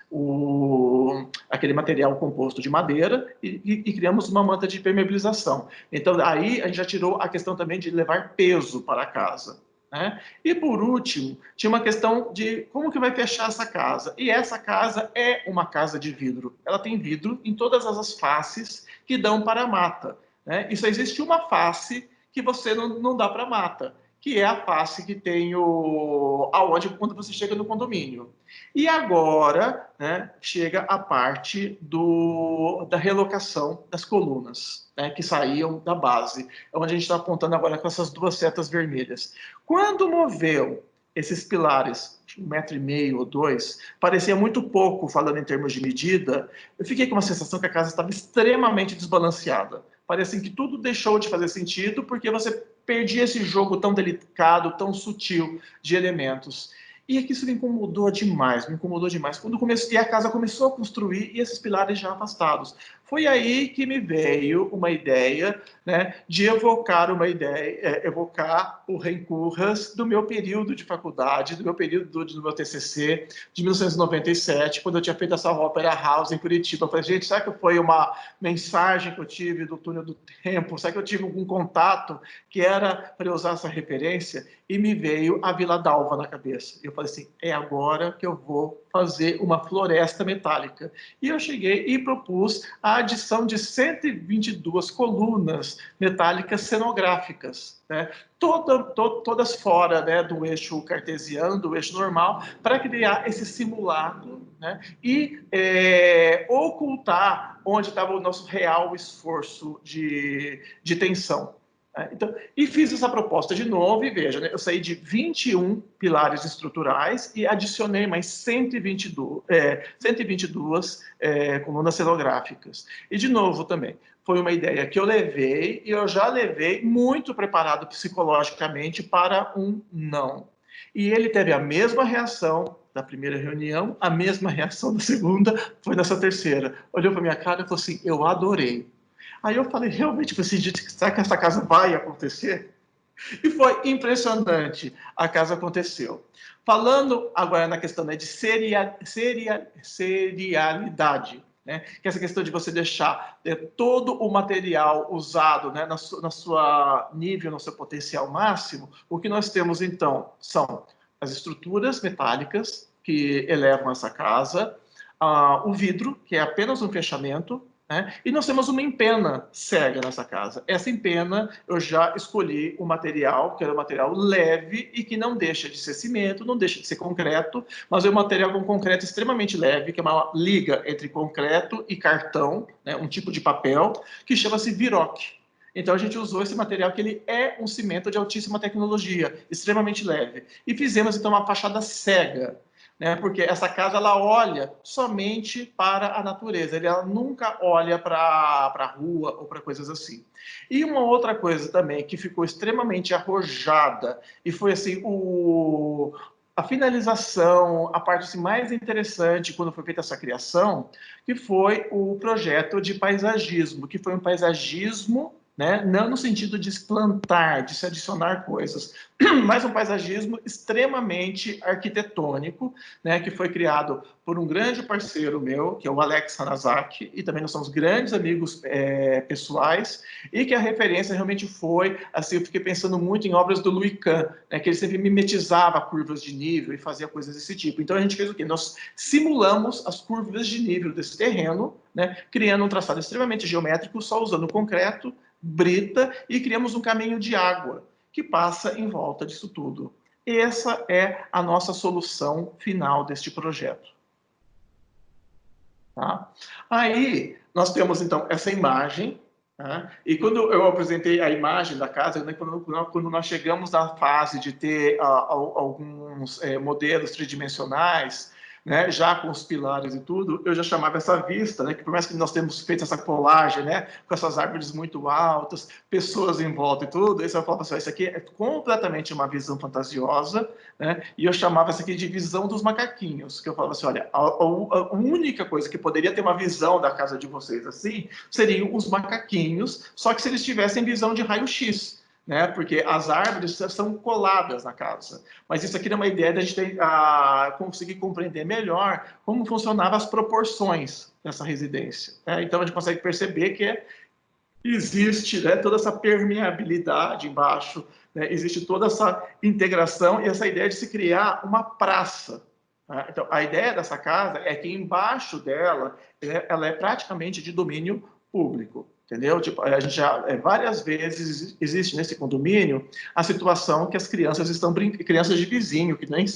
aquele material composto de madeira e criamos uma manta de impermeabilização. Então, aí a gente já tirou a questão também de levar peso para a casa, né? E, por último, tinha uma questão de como que vai fechar essa casa. E essa casa é uma casa de vidro. Ela tem vidro em todas as faces que dão para a mata, né? E só existe uma face que você não dá para a mata, que é a face que tem quando você chega no condomínio. E agora, né, chega a parte da relocação das colunas, né, que saíam da base. É onde a gente está apontando agora com essas duas setas vermelhas. Quando moveu esses pilares, 1,5 metro ou 2, parecia muito pouco, falando em termos de medida, eu fiquei com uma sensação que a casa estava extremamente desbalanceada. Parecia que tudo deixou de fazer sentido porque você perdia esse jogo tão delicado, tão sutil de elementos. E aqui isso me incomodou demais. E a casa começou a construir e esses pilares já afastados. Foi aí que me veio uma ideia, né, de evocar o Rencurras do meu período de faculdade, do meu período do meu TCC, de 1997, quando eu tinha feito essa Opera House em Curitiba. Eu falei, gente, será que foi uma mensagem que eu tive do túnel do tempo? Será que eu tive algum contato que era para eu usar essa referência? E me veio a Vila d'Alva na cabeça. Eu falei assim, é agora que eu vou fazer uma floresta metálica. E eu cheguei e propus a adição de 122 colunas metálicas cenográficas, né? Todas fora, né, do eixo cartesiano, do eixo normal, para criar esse simulacro, né, e ocultar onde estava o nosso real esforço de tensão. Então, e fiz essa proposta de novo, e veja, né, eu saí de 21 pilares estruturais e adicionei mais 122 colunas cenográficas. E, de novo, também, foi uma ideia que eu levei, e eu já levei muito preparado psicologicamente para um não. E ele teve a mesma reação da primeira reunião, a mesma reação da segunda, foi nessa terceira. Olhou para minha cara e falou assim, eu adorei. Aí eu falei, realmente, será que essa casa vai acontecer? E foi impressionante, a casa aconteceu. Falando agora na questão, né, de serialidade, né, que é essa questão de você deixar todo o material usado, né, na sua nível, no seu potencial máximo, o que nós temos então são as estruturas metálicas que elevam essa casa, o vidro, que é apenas um fechamento, né? E nós temos uma empena cega nessa casa. Essa empena, eu já escolhi o material, que era um material leve e que não deixa de ser cimento, não deixa de ser concreto, mas é um material com concreto extremamente leve, que é uma liga entre concreto e cartão, né? Um tipo de papel, que chama-se Viroc. Então a gente usou esse material que ele é um cimento de altíssima tecnologia, extremamente leve. E fizemos então uma fachada cega, né? Porque essa casa ela olha somente para a natureza, ela nunca olha para a rua ou para coisas assim. E uma outra coisa também que ficou extremamente arrojada e foi assim a finalização, a parte assim, mais interessante quando foi feita essa criação, que foi o projeto de paisagismo, que foi um paisagismo, né? Não no sentido de se plantar, de se adicionar coisas, mas um paisagismo extremamente arquitetônico, né? Que foi criado por um grande parceiro meu, que é o Alex Hanazaki, e também nós somos grandes amigos pessoais, e que a referência realmente foi, assim, eu fiquei pensando muito em obras do Louis Kahn, né? Que ele sempre mimetizava curvas de nível e fazia coisas desse tipo. Então a gente fez o quê? Nós simulamos as curvas de nível desse terreno, né? Criando um traçado extremamente geométrico, só usando concreto, brita, e criamos um caminho de água que passa em volta disso tudo. Essa é a nossa solução final deste projeto. Tá? Aí, nós temos, então, essa imagem, tá? E quando eu apresentei a imagem da casa, né, quando nós chegamos na fase de ter alguns modelos tridimensionais, né, já com os pilares e tudo, eu já chamava essa vista, né, que por mais que nós temos feito essa colagem, né, com essas árvores muito altas, pessoas em volta e tudo, eu falava assim, isso aqui é completamente uma visão fantasiosa, né, e eu chamava isso aqui de visão dos macaquinhos, que eu falava assim, olha, a única coisa que poderia ter uma visão da casa de vocês assim, seriam os macaquinhos, só que se eles tivessem visão de raio-x, né? Porque as árvores são coladas na casa. Mas isso aqui é uma ideia da gente conseguir compreender melhor como funcionavam as proporções dessa residência, né? Então a gente consegue perceber que existe, né, toda essa permeabilidade embaixo, né? Existe toda essa integração e essa ideia de se criar uma praça. Né? Então a ideia dessa casa é que embaixo dela ela é praticamente de domínio público. Entendeu? Tipo, a gente já várias vezes existe nesse condomínio a situação que as crianças estão brincando, crianças de vizinho, que nem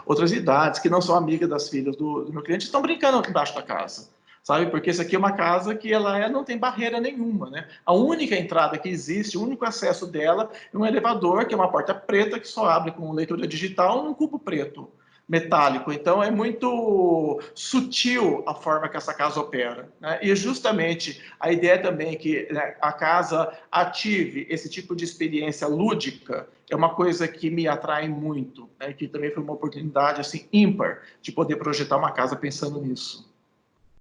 outras idades, que não são amigas das filhas do meu cliente, estão brincando embaixo da casa, sabe? Porque isso aqui é uma casa que ela não tem barreira nenhuma, né? A única entrada que existe, o único acesso dela é um elevador, que é uma porta preta que só abre com leitura digital num cubo preto metálico. Então, é muito sutil a forma que essa casa opera, né? E justamente a ideia também que, né, a casa ative esse tipo de experiência lúdica é uma coisa que me atrai muito, né? Que também foi uma oportunidade assim ímpar de poder projetar uma casa pensando nisso.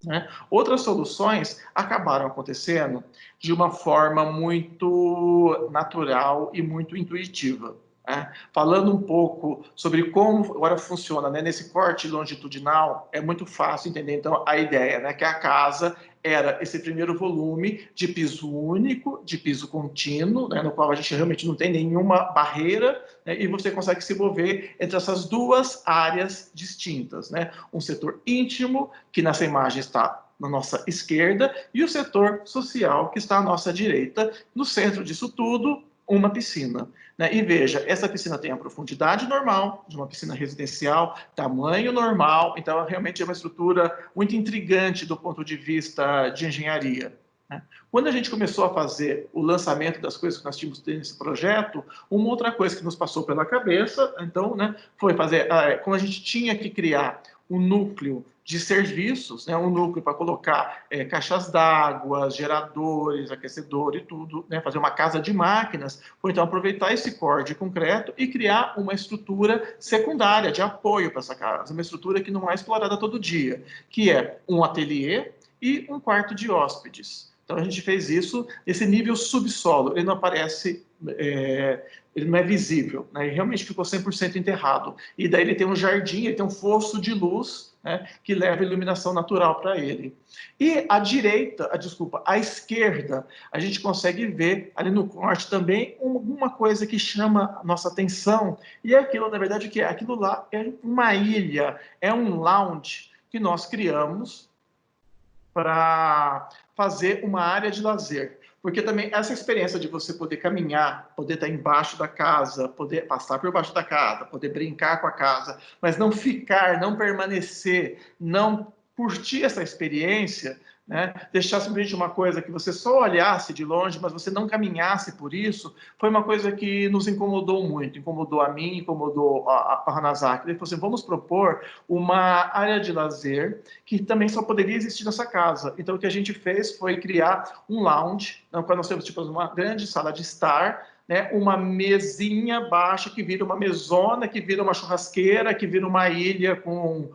Né? Outras soluções acabaram acontecendo de uma forma muito natural e muito intuitiva. Né? Falando um pouco sobre como agora funciona, né? Nesse corte longitudinal, é muito fácil entender então a ideia, né? Que a casa era esse primeiro volume de piso único, de piso contínuo, né? No qual a gente realmente não tem nenhuma barreira, né? E você consegue se mover entre essas duas áreas distintas, né? Um setor íntimo, que nessa imagem está na nossa esquerda, e o setor social, que está à nossa direita. No centro disso tudo, uma piscina. Né? E veja, essa piscina tem a profundidade normal, de uma piscina residencial, tamanho normal, então realmente é uma estrutura muito intrigante do ponto de vista de engenharia. Né? Quando a gente começou a fazer o lançamento das coisas que nós tínhamos nesse projeto, uma outra coisa que nos passou pela cabeça, então, né, foi fazer, como a gente tinha que criar um núcleo de serviços, né, um núcleo para colocar caixas d'água, geradores, aquecedor e tudo, né, fazer uma casa de máquinas, ou então aproveitar esse core de concreto e criar uma estrutura secundária de apoio para essa casa, uma estrutura que não é explorada todo dia, que é um ateliê e um quarto de hóspedes. Então a gente fez isso nesse nível subsolo, ele não aparece, ele não é visível, né? Ele realmente ficou 100% enterrado. E daí ele tem um jardim, ele tem um fosso de luz, né, que leva iluminação natural para ele. E à direita, à esquerda, a gente consegue ver ali no corte também alguma coisa que chama a nossa atenção. E é aquilo, na verdade, que é aquilo lá é uma ilha, é um lounge que nós criamos para fazer uma área de lazer. Porque também essa experiência de você poder caminhar, poder estar embaixo da casa, poder passar por baixo da casa, poder brincar com a casa, mas não ficar, não permanecer, não curtir essa experiência, né? Deixar simplesmente uma coisa que você só olhasse de longe, mas você não caminhasse por isso, foi uma coisa que nos incomodou muito, incomodou a mim, incomodou a Hanazaki. Ele falou assim, vamos propor uma área de lazer que também só poderia existir nessa casa. Então, o que a gente fez foi criar um lounge, no qual nós temos tipo, uma grande sala de estar, né, uma mesinha baixa que vira uma mesona, que vira uma churrasqueira, que vira uma ilha com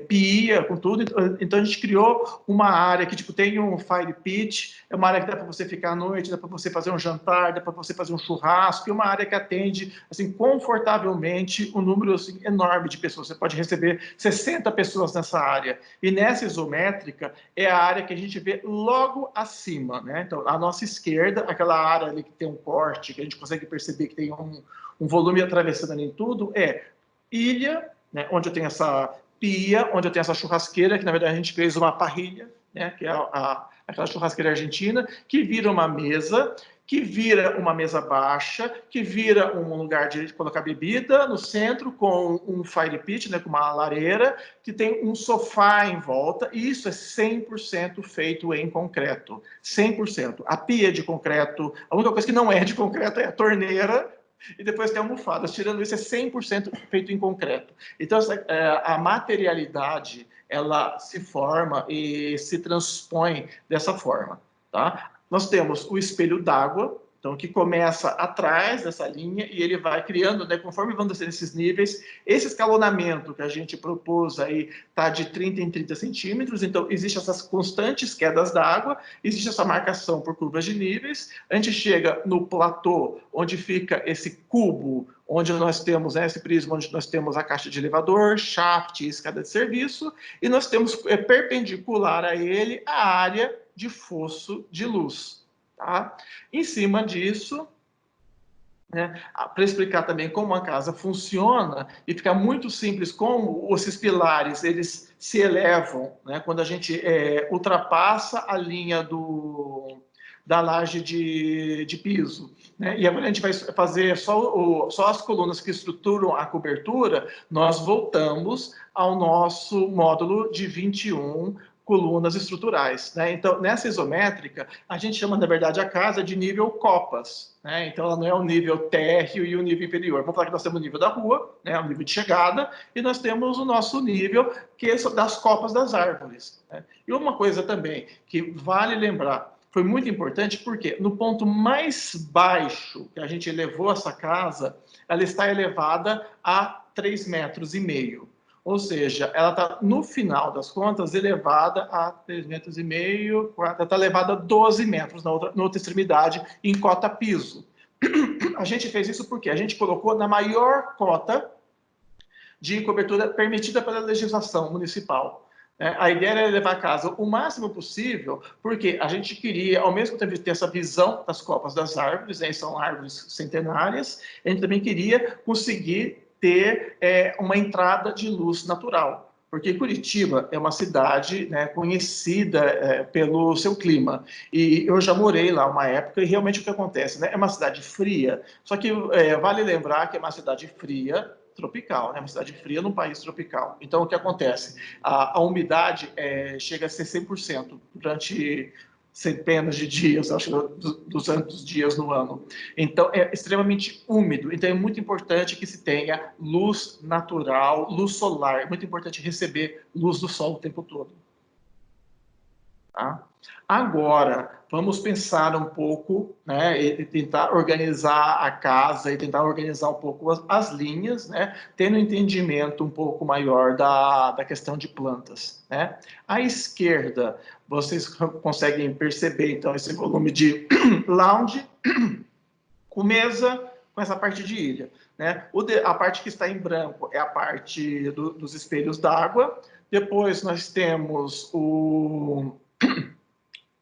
pia, com tudo. Então a gente criou uma área que tipo tem um fire pit, é uma área que dá para você ficar à noite, dá para você fazer um jantar, dá para você fazer um churrasco, e uma área que atende assim confortavelmente um número assim, enorme de pessoas. Você pode receber 60 pessoas nessa área. E nessa isométrica é a área que a gente vê logo acima, né? Então à nossa esquerda, aquela área ali que tem um corte, que a gente consegue perceber que tem um volume atravessando ali em tudo, é ilha, né, onde eu tenho essa pia, onde eu tenho essa churrasqueira, que na verdade a gente fez uma parrilha, né, que é aquela churrasqueira argentina, que vira uma mesa, que vira uma mesa baixa, que vira um lugar de colocar bebida no centro, com um fire pit, né, com uma lareira, que tem um sofá em volta, e isso é 100% feito em concreto. 100%. A pia é de concreto, a única coisa que não é de concreto é a torneira, e depois tem almofadas. Tirando isso, é 100% feito em concreto. Então, a materialidade, ela se forma e se transpõe dessa forma, tá? Nós temos o espelho d'água, então, que começa atrás dessa linha e ele vai criando, né, conforme vão descendo esses níveis. Esse escalonamento que a gente propôs aí está de 30 em 30 centímetros, então existem essas constantes quedas d'água, existe essa marcação por curvas de níveis. A gente chega no platô, onde fica esse cubo, onde nós temos, né, esse prisma, onde nós temos a caixa de elevador, shaft e escada de serviço, e nós temos perpendicular a ele a área de fosso de luz. Tá? Em cima disso, né, para explicar também como a casa funciona e ficar muito simples, como esses pilares eles se elevam, né, quando a gente ultrapassa a linha da laje de piso. Né? E agora a gente vai fazer só as colunas que estruturam a cobertura, nós voltamos ao nosso módulo de 21 colunas estruturais. Né? Então, nessa isométrica, a gente chama, na verdade, a casa de nível copas. Né? Então, ela não é o nível térreo e o nível inferior. Vamos falar que nós temos o nível da rua, né? O nível de chegada, e nós temos o nosso nível, que é das copas das árvores. Né? E uma coisa também que vale lembrar, foi muito importante, porque no ponto mais baixo que a gente elevou essa casa, ela está elevada a 3,5 metros. Ou seja, ela está, no final das contas, elevada a 3,5 metros, está elevada a 12 metros na outra extremidade, em cota piso. A gente fez isso porque a gente colocou na maior cota de cobertura permitida pela legislação municipal. A ideia era levar a casa o máximo possível, porque a gente queria, ao mesmo tempo, ter essa visão das copas das árvores, né, são árvores centenárias, a gente também queria conseguir ter uma entrada de luz natural, porque Curitiba é uma cidade, né, conhecida pelo seu clima, e eu já morei lá uma época, e realmente o que acontece, né, é uma cidade fria, só que vale lembrar que é uma cidade fria, tropical, né? Uma cidade fria num país tropical. Então, o que acontece? A umidade chega a ser 100% durante centenas de dias, acho que 200 dias no ano. Então, é extremamente úmido. Então, é muito importante que se tenha luz natural, luz solar. É muito importante receber luz do sol o tempo todo. Tá? Agora, vamos pensar um pouco, né, e tentar organizar a casa e tentar organizar um pouco as linhas, né, tendo um entendimento um pouco maior da questão de plantas. Né? À esquerda, vocês conseguem perceber, então, esse volume de lounge com mesa, com essa parte de ilha. Né? A parte que está em branco é a parte dos espelhos d'água. Depois nós temos o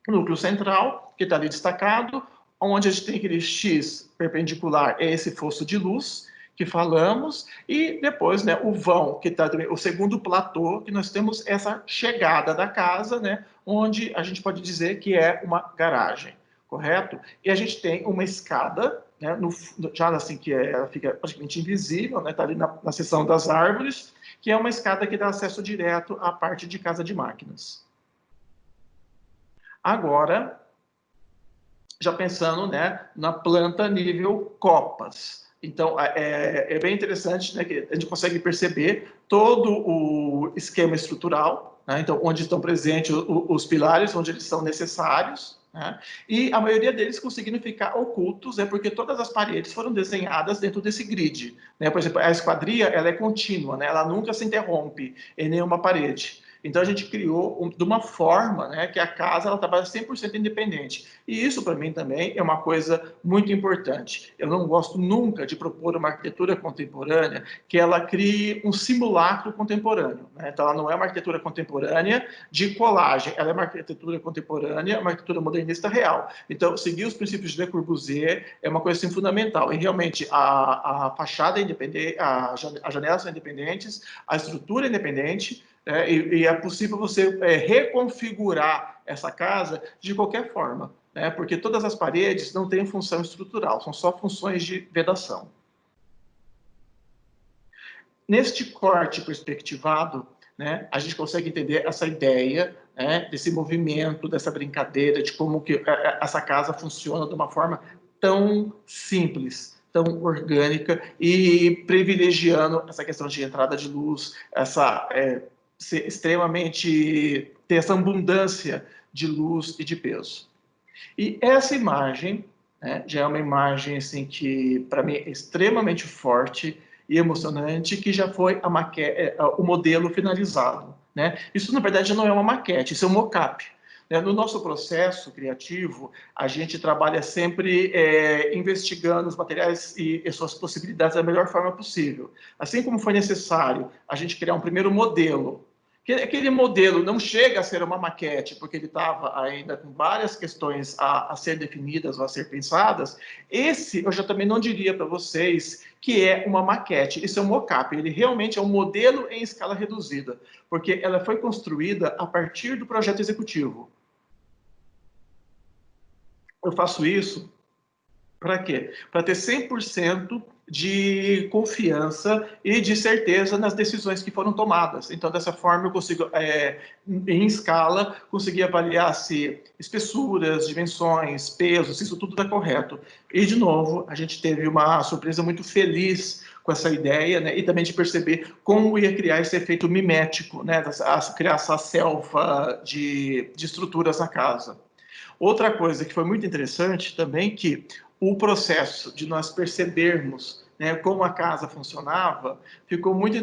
núcleo central, que está ali destacado, onde a gente tem aquele X perpendicular, é esse fosso de luz que falamos, e depois, né, o vão, que está o segundo platô, que nós temos essa chegada da casa, né, onde a gente pode dizer que é uma garagem, correto? E a gente tem uma escada, né, já assim que ela fica praticamente invisível, né, está ali na seção das árvores, que é uma escada que dá acesso direto à parte de casa de máquinas. Agora, já pensando, né, na planta nível copas. Então, é bem interessante, né, que a gente consegue perceber todo o esquema estrutural, né, então, onde estão presentes os pilares, onde eles são necessários, né, e a maioria deles conseguindo ficar ocultos, porque todas as paredes foram desenhadas dentro desse grid. Né? Por exemplo, a esquadria, ela é contínua, né, ela nunca se interrompe em nenhuma parede. Então, a gente criou de uma forma, né, que a casa ela trabalha 100% independente. E isso, para mim, também é uma coisa muito importante. Eu não gosto nunca de propor uma arquitetura contemporânea que ela crie um simulacro contemporâneo. Né? Então, ela não é uma arquitetura contemporânea de colagem, ela é uma arquitetura contemporânea, uma arquitetura modernista real. Então, seguir os princípios de Le Corbusier é uma coisa assim, fundamental. E, realmente, a fachada é independente, as janelas são independentes, a estrutura é independente, e é possível você reconfigurar essa casa de qualquer forma, né? Porque todas as paredes não têm função estrutural, são só funções de vedação. Neste corte perspectivado, né, a gente consegue entender essa ideia, né, desse movimento, dessa brincadeira, de como que essa casa funciona de uma forma tão simples, tão orgânica e privilegiando essa questão de entrada de luz, essa ser extremamente ter essa abundância de luz e de peso. E essa imagem, né, já é uma imagem assim que para mim é extremamente forte e emocionante, que já foi o modelo finalizado. Né? Isso, na verdade, não é uma maquete, isso é um mock-up. No nosso processo criativo, a gente trabalha sempre investigando os materiais e suas possibilidades da melhor forma possível. Assim como foi necessário a gente criar um primeiro modelo, aquele modelo não chega a ser uma maquete, porque ele estava ainda com várias questões a ser definidas ou a ser pensadas. Esse eu já também não diria para vocês que é uma maquete, isso é um mock-up, ele realmente é um modelo em escala reduzida, porque ela foi construída a partir do projeto executivo. Eu faço isso para quê? Para ter 100% de confiança e de certeza nas decisões que foram tomadas. Então, dessa forma, eu consigo, em escala, conseguir avaliar se espessuras, dimensões, pesos, se isso tudo está correto. E, de novo, a gente teve uma surpresa muito feliz com essa ideia, né? E também de perceber como ia criar esse efeito mimético, né? Criar essa selva de estruturas na casa. Outra coisa que foi muito interessante também, que o processo de nós percebermos, né, como a casa funcionava, ficou muito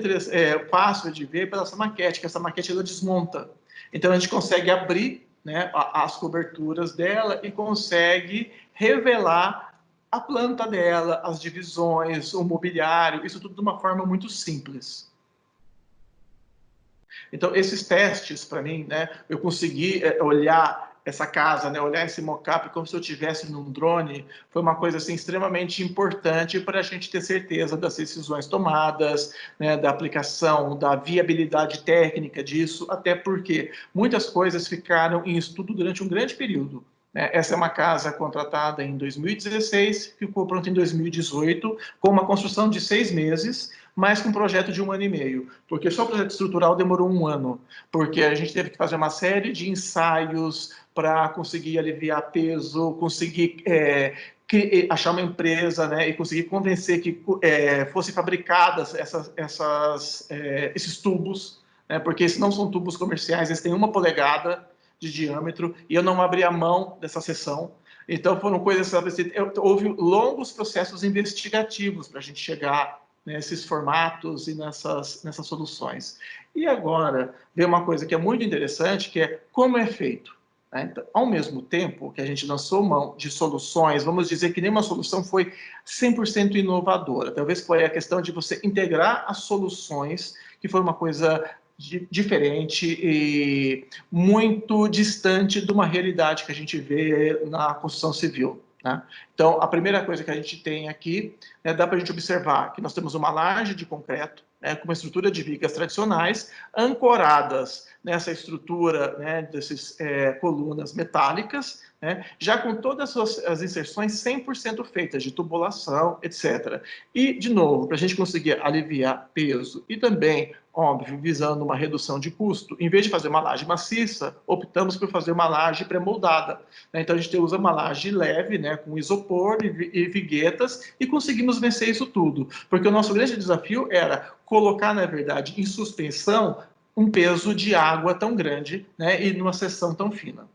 fácil de ver pela essa maquete, que essa maquete ela desmonta. Então, a gente consegue abrir, né, as coberturas dela e consegue revelar a planta dela, as divisões, o mobiliário, isso tudo de uma forma muito simples. Então, esses testes, para mim, né, eu consegui olhar essa casa, né, olhar esse mock-up como se eu estivesse num drone, foi uma coisa assim, extremamente importante para a gente ter certeza das decisões tomadas, né, da aplicação, da viabilidade técnica disso, até porque muitas coisas ficaram em estudo durante um grande período. Essa é uma casa contratada em 2016, ficou pronta em 2018, com uma construção de 6 meses, mas com um projeto de 1 ano e meio, porque só o projeto estrutural demorou 1 ano, porque a gente teve que fazer uma série de ensaios para conseguir aliviar peso, conseguir achar uma empresa, né, e conseguir convencer que fossem fabricadas esses tubos, né, porque esses não são tubos comerciais, eles têm 1 polegada de diâmetro, e eu não abri a mão dessa sessão. Então, foram coisas... Houve longos processos investigativos para a gente chegar nesses formatos e nessas soluções. E agora, vem uma coisa que é muito interessante, que é como é feito. Né? Então, ao mesmo tempo que a gente lançou mão de soluções, vamos dizer que nenhuma solução foi 100% inovadora. Talvez foi a questão de você integrar as soluções, que foi uma coisa diferente e muito distante de uma realidade que a gente vê na construção civil. Né? Então, a primeira coisa que a gente tem aqui, né, dá para a gente observar que nós temos uma laje de concreto, né, com uma estrutura de vigas tradicionais, ancoradas nessa estrutura, né, dessas colunas metálicas, né, já com todas as inserções 100% feitas, de tubulação, etc. E, de novo, para a gente conseguir aliviar peso e também, óbvio, visando uma redução de custo, em vez de fazer uma laje maciça, optamos por fazer uma laje pré-moldada. Né? Então, a gente usa uma laje leve, né, com isopor e viguetas, e conseguimos vencer isso tudo. Porque o nosso grande desafio era colocar, na verdade, em suspensão um peso de água tão grande, né, e numa seção tão fina.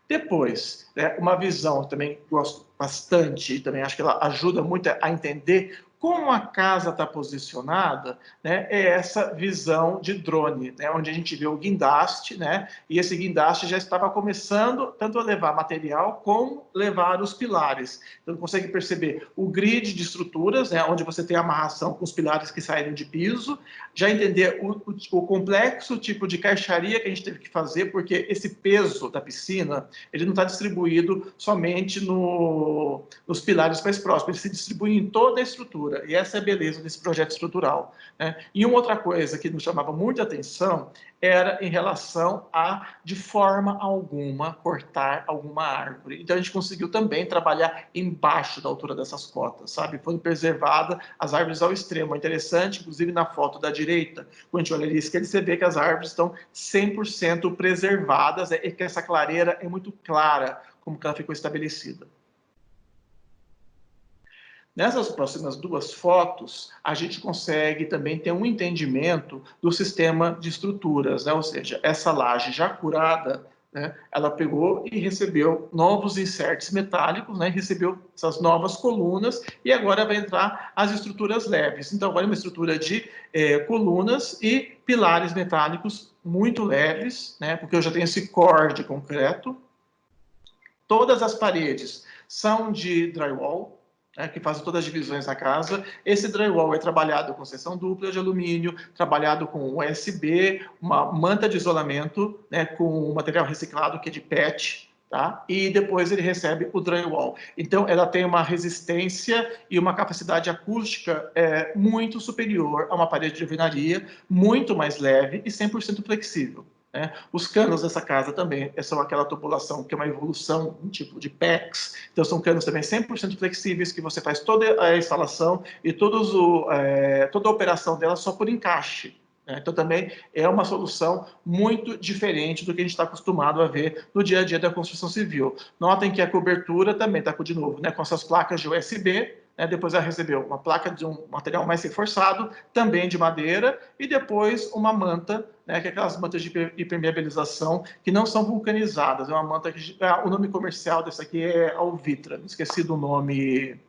Depois, né, uma visão também gosto bastante, e também acho que ela ajuda muito a entender como a casa está posicionada, né, é essa visão de drone, né, onde a gente vê o guindaste, né, e esse guindaste já estava começando tanto a levar material como levar os pilares. Então, consegue perceber o grid de estruturas, né, onde você tem a amarração com os pilares que saíram de piso, já entender o complexo tipo de caixaria que a gente teve que fazer, porque esse peso da piscina, ele não está distribuído somente nos pilares mais próximos, ele se distribui em toda a estrutura. E essa é a beleza desse projeto estrutural. Né? E uma outra coisa que nos chamava muita atenção era em relação a, de forma alguma, cortar alguma árvore. Então, a gente conseguiu também trabalhar embaixo da altura dessas cotas, sabe? Foram preservadas as árvores ao extremo. É interessante, inclusive, na foto da direita, quando a gente olha ali à esquerda, você vê que as árvores estão 100% preservadas, e que essa clareira é muito clara, como que ela ficou estabelecida. Nessas próximas 2 fotos, a gente consegue também ter um entendimento do sistema de estruturas, né? Ou seja, essa laje já curada, né, ela pegou e recebeu novos inserts metálicos, né, recebeu essas novas colunas, e agora vai entrar as estruturas leves. Então, agora é uma estrutura de colunas e pilares metálicos muito leves, né, porque eu já tenho esse core de concreto. Todas as paredes são de drywall, que fazem todas as divisões da casa. Esse drywall é trabalhado com seção dupla de alumínio, trabalhado com USB, uma manta de isolamento, né, com material reciclado, que é de PET, tá? E depois ele recebe o drywall. Então, ela tem uma resistência e uma capacidade acústica muito superior a uma parede de alvenaria, muito mais leve e 100% flexível. Né? Os canos dessa casa também são aquela tubulação que é uma evolução, um tipo de PEX, então são canos também 100% flexíveis, que você faz toda a instalação e toda a operação dela só por encaixe. Né? Então também é uma solução muito diferente do que a gente está acostumado a ver no dia a dia da construção civil. Notem que a cobertura também está, de novo, né, com essas placas de USB, né, depois ela recebeu uma placa de um material mais reforçado, também de madeira, e depois uma manta, né, que é aquelas mantas de impermeabilização que não são vulcanizadas. É uma manta que o nome comercial dessa aqui é Alvitra, esqueci do nome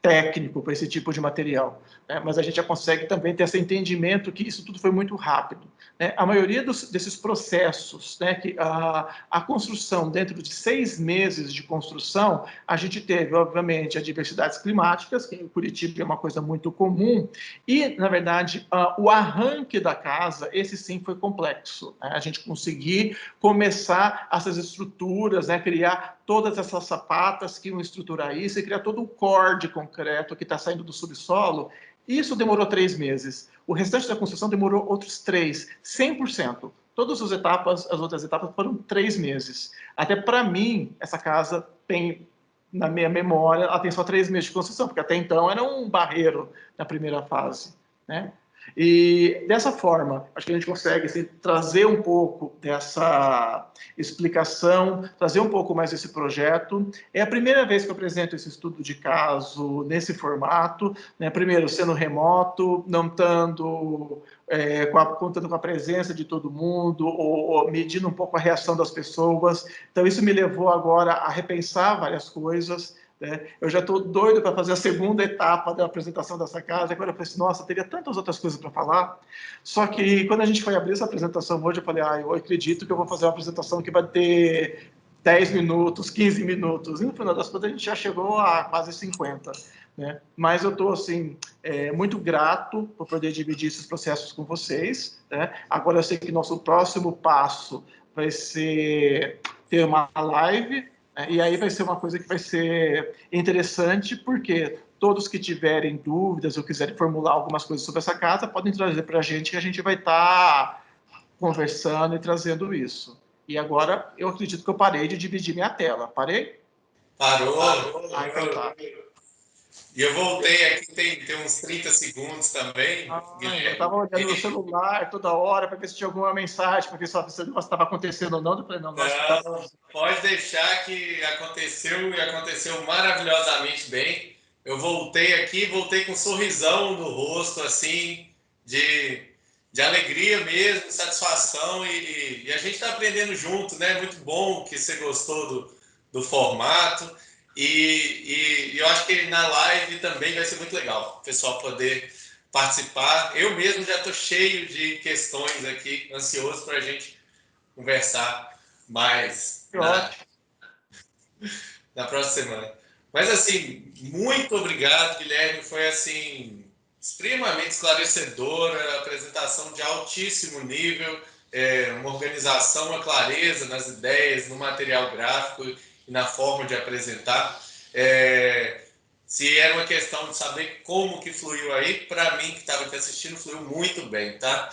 técnico para esse tipo de material. Né? Mas a gente já consegue também ter esse entendimento que isso tudo foi muito rápido. Né? A maioria desses processos, né, que a construção, dentro de 6 meses de construção, a gente teve, obviamente, adversidades climáticas, que em Curitiba é uma coisa muito comum, e, na verdade, o arranque da casa, esse sim foi complexo. Né? A gente conseguir começar essas estruturas, né, criar todas essas sapatas que iam estruturar isso, e criar todo o core de concreto que está saindo do subsolo. Isso demorou 3 meses. O restante da construção demorou outros 3, 100%. Todas as outras etapas foram 3 meses. Até para mim, essa casa tem, na minha memória, ela tem só 3 meses de construção, porque até então era um barreiro na primeira fase. Né? E dessa forma, acho que a gente consegue assim, trazer um pouco dessa explicação, trazer um pouco mais desse projeto. É a primeira vez que eu apresento esse estudo de caso nesse formato, né? Primeiro, sendo remoto, não estando contando com a presença de todo mundo, ou medindo um pouco a reação das pessoas. Então, isso me levou agora a repensar várias coisas. Eu já estou doido para fazer a segunda etapa da apresentação dessa casa. Agora eu falei assim, nossa, teria tantas outras coisas para falar. Só que quando a gente foi abrir essa apresentação hoje, eu falei, eu acredito que eu vou fazer uma apresentação que vai ter 10 minutos, 15 minutos. E no final das contas a gente já chegou a quase 50. Né? Mas eu estou assim, muito grato por poder dividir esses processos com vocês. Né? Agora eu sei que nosso próximo passo vai ser ter uma live. E aí vai ser uma coisa que vai ser interessante, porque todos que tiverem dúvidas ou quiserem formular algumas coisas sobre essa casa, podem trazer para a gente, que a gente vai estar conversando e trazendo isso. E agora, eu acredito que eu parei de dividir minha tela. Parei? Parou. Então tá. E eu voltei aqui, tem uns 30 segundos também. Eu estava olhando no celular toda hora para ver se tinha alguma mensagem, para ver se estava acontecendo ou não. Eu falei, não, pode deixar que aconteceu e aconteceu maravilhosamente bem. Eu voltei aqui, voltei com um sorrisão no rosto, assim, de alegria mesmo, satisfação, e a gente está aprendendo junto, né? Muito bom que você gostou do formato. E eu acho que na live também vai ser muito legal o pessoal poder participar. Eu mesmo já estou cheio de questões aqui, ansioso para a gente conversar mais na próxima semana. Mas assim, muito obrigado, Guilherme. Foi assim extremamente esclarecedora, apresentação de altíssimo nível, uma organização, uma clareza nas ideias, no material gráfico e na forma de apresentar. Se era uma questão de saber como que fluiu aí, para mim que estava aqui assistindo, fluiu muito bem, tá?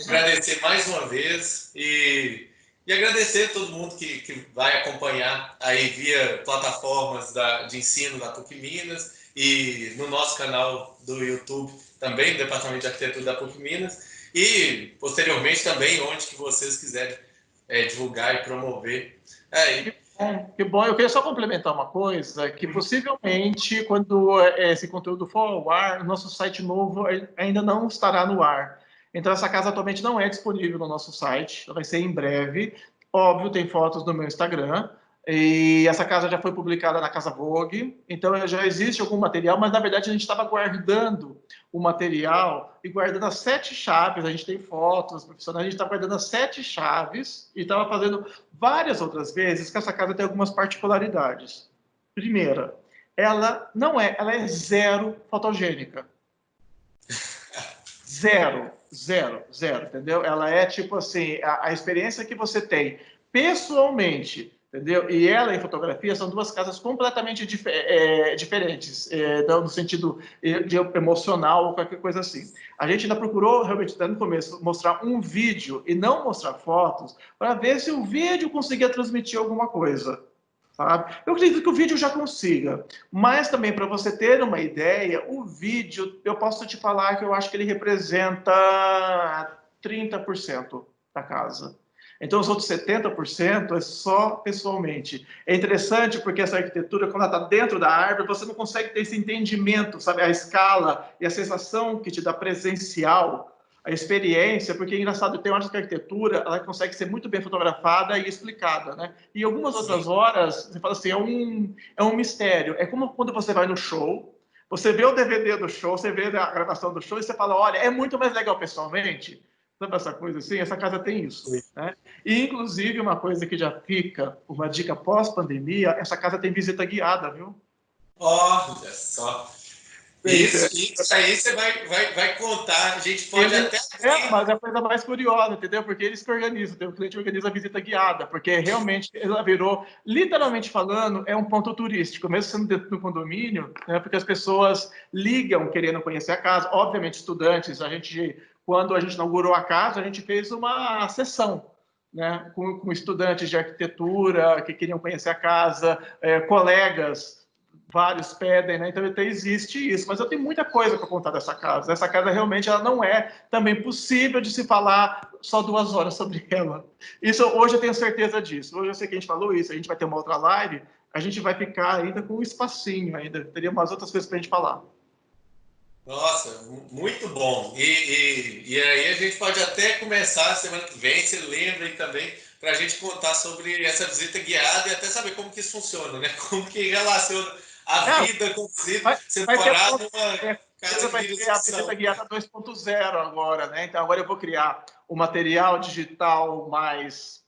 Agradecer mais uma vez e agradecer a todo mundo que vai acompanhar aí via plataformas de ensino da PUC Minas e no nosso canal do YouTube também, do Departamento de Arquitetura da PUC Minas, e posteriormente também onde que vocês quiserem divulgar e promover. Que bom. Eu queria só complementar uma coisa, que possivelmente, quando esse conteúdo for ao ar, nosso site novo ainda não estará no ar. Então, essa casa atualmente não é disponível no nosso site, vai ser em breve. Óbvio, tem fotos no meu Instagram, e essa casa já foi publicada na Casa Vogue, então já existe algum material, mas na verdade a gente estava guardando o material e guardando as 7 chaves. A gente tem fotos profissionais, a gente está guardando as 7 chaves e estava fazendo várias outras vezes que essa casa tem algumas particularidades. Primeira, ela é zero fotogênica. Zero, entendeu? Ela é tipo assim, a experiência que você tem pessoalmente, entendeu? E ela em fotografia são duas casas completamente diferentes, no sentido de emocional ou qualquer coisa assim. A gente ainda procurou, realmente, no começo, mostrar um vídeo e não mostrar fotos, para ver se o vídeo conseguia transmitir alguma coisa. Sabe? Eu acredito que o vídeo já consiga, mas também para você ter uma ideia, o vídeo, eu posso te falar que eu acho que ele representa 30% da casa. Então, os outros 70% é só pessoalmente. É interessante porque essa arquitetura, quando ela está dentro da árvore, você não consegue ter esse entendimento, sabe? A escala e a sensação que te dá presencial, a experiência, porque é engraçado, tem horas que a arquitetura ela consegue ser muito bem fotografada e explicada, né? E algumas outras horas, você fala assim, é um mistério. É como quando você vai no show, você vê o DVD do show, você vê a gravação do show e você fala, olha, é muito mais legal pessoalmente. Sabe essa coisa assim? Essa casa tem isso, né? E, inclusive, uma coisa que já fica, uma dica pós-pandemia, essa casa tem visita guiada, viu? Olha só. Isso aí você vai contar, a gente pode até... mas é a coisa mais curiosa, entendeu? Porque eles que organizam, o cliente organiza a visita guiada, porque realmente ela virou, literalmente falando, é um ponto turístico, mesmo sendo dentro do condomínio, né? Porque as pessoas ligam querendo conhecer a casa, obviamente estudantes, quando a gente inaugurou a casa, a gente fez uma sessão, né? Com estudantes de arquitetura que queriam conhecer a casa, colegas vários pedem, né? Então existe isso, mas eu tenho muita coisa para contar dessa casa. Essa casa realmente ela não é também possível de se falar só 2 horas sobre ela. Isso hoje eu tenho certeza disso. Hoje eu sei que a gente falou isso, a gente vai ter uma outra live, a gente vai ficar ainda com um espacinho ainda, teria umas outras coisas para a gente falar. Nossa, muito bom. E aí a gente pode até começar semana que vem, você lembra aí também, para a gente contar sobre essa visita guiada e até saber como que isso funciona, né? Como que relaciona a vida com visita, você morar numa casa que Vai vira ter a visita excursão. guiada 2.0 agora, né? Então agora eu vou criar o material digital mais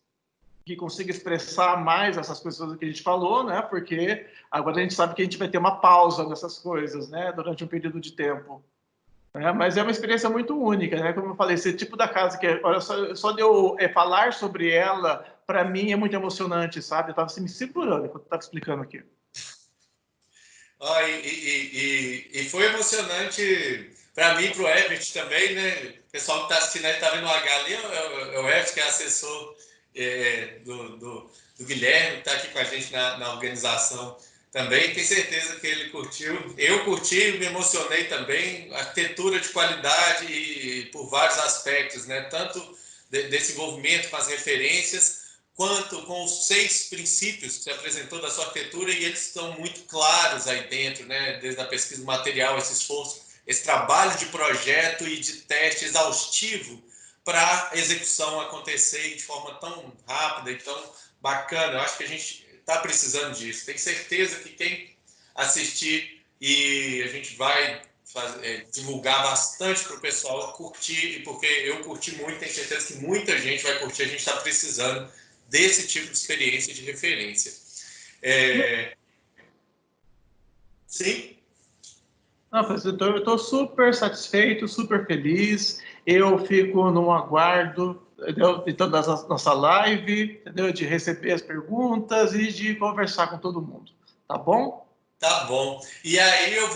que consiga expressar mais essas coisas que a gente falou, né? Porque agora a gente sabe que a gente vai ter uma pausa nessas coisas, né? Durante um período de tempo. Né? Mas é uma experiência muito única, né? Como eu falei, esse tipo da casa que, olha, só de eu falar sobre ela, para mim é muito emocionante, sabe? Eu estava assim, me segurando enquanto eu estava explicando aqui. E foi emocionante para mim e para o Everett também, né? O pessoal que está assistindo aí está vendo o H ali, é o Everett, que é assessor do Guilherme, que está aqui com a gente na organização também. Tenho certeza que ele curtiu. Eu curti, me emocionei também. Arquitetura de qualidade e por vários aspectos, né? Tanto desse envolvimento com as referências, quanto com os 6 princípios que você apresentou da sua arquitetura, e eles estão muito claros aí dentro, né? Desde a pesquisa do material, esse esforço, esse trabalho de projeto e de teste exaustivo para a execução acontecer de forma tão rápida e tão bacana. Eu acho que a gente está precisando disso. Tenho certeza que quem assistir, e a gente vai divulgar bastante para o pessoal curtir, porque eu curti muito, tenho certeza que muita gente vai curtir, a gente está precisando desse tipo de experiência de referência. Sim? Não, eu estou super satisfeito, super feliz. Eu fico no aguardo, entendeu? Então, da nossa live, entendeu? De receber as perguntas e de conversar com todo mundo. Tá bom? Tá bom. E aí eu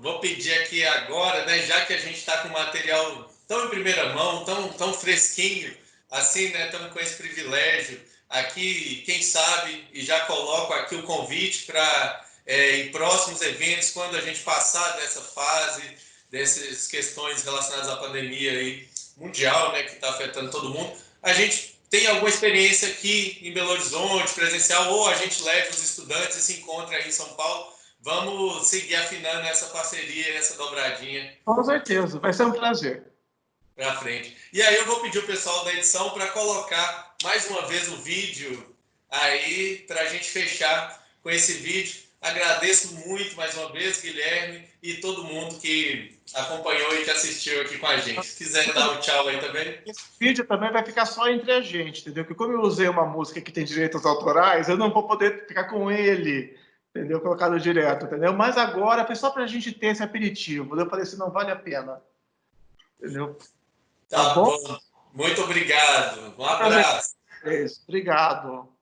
vou pedir aqui agora, né, já que a gente está com material tão em primeira mão, tão fresquinho, assim, né, estamos com esse privilégio aqui, quem sabe, e já coloco aqui o convite para em próximos eventos, quando a gente passar dessa fase, dessas questões relacionadas à pandemia aí, mundial, né, que está afetando todo mundo, a gente tem alguma experiência aqui em Belo Horizonte, presencial, ou a gente leva os estudantes e se encontra aí em São Paulo. Vamos seguir afinando essa parceria, essa dobradinha Com certeza, vai ser um prazer. para frente. E aí eu vou pedir o pessoal da edição para colocar mais uma vez o vídeo aí, para a gente fechar com esse vídeo. Agradeço muito mais uma vez, Guilherme, e todo mundo que acompanhou e que assistiu aqui com a gente. Se quiser dar o tchau aí também. Esse vídeo também vai ficar só entre a gente, entendeu? Porque como eu usei uma música que tem direitos autorais, eu não vou poder ficar com ele, entendeu? Colocado direto, entendeu? Mas agora foi só para a gente ter esse aperitivo. Eu falei assim, não vale a pena, entendeu? Tá Tá bom? bom. Muito obrigado. Um abraço. Obrigado.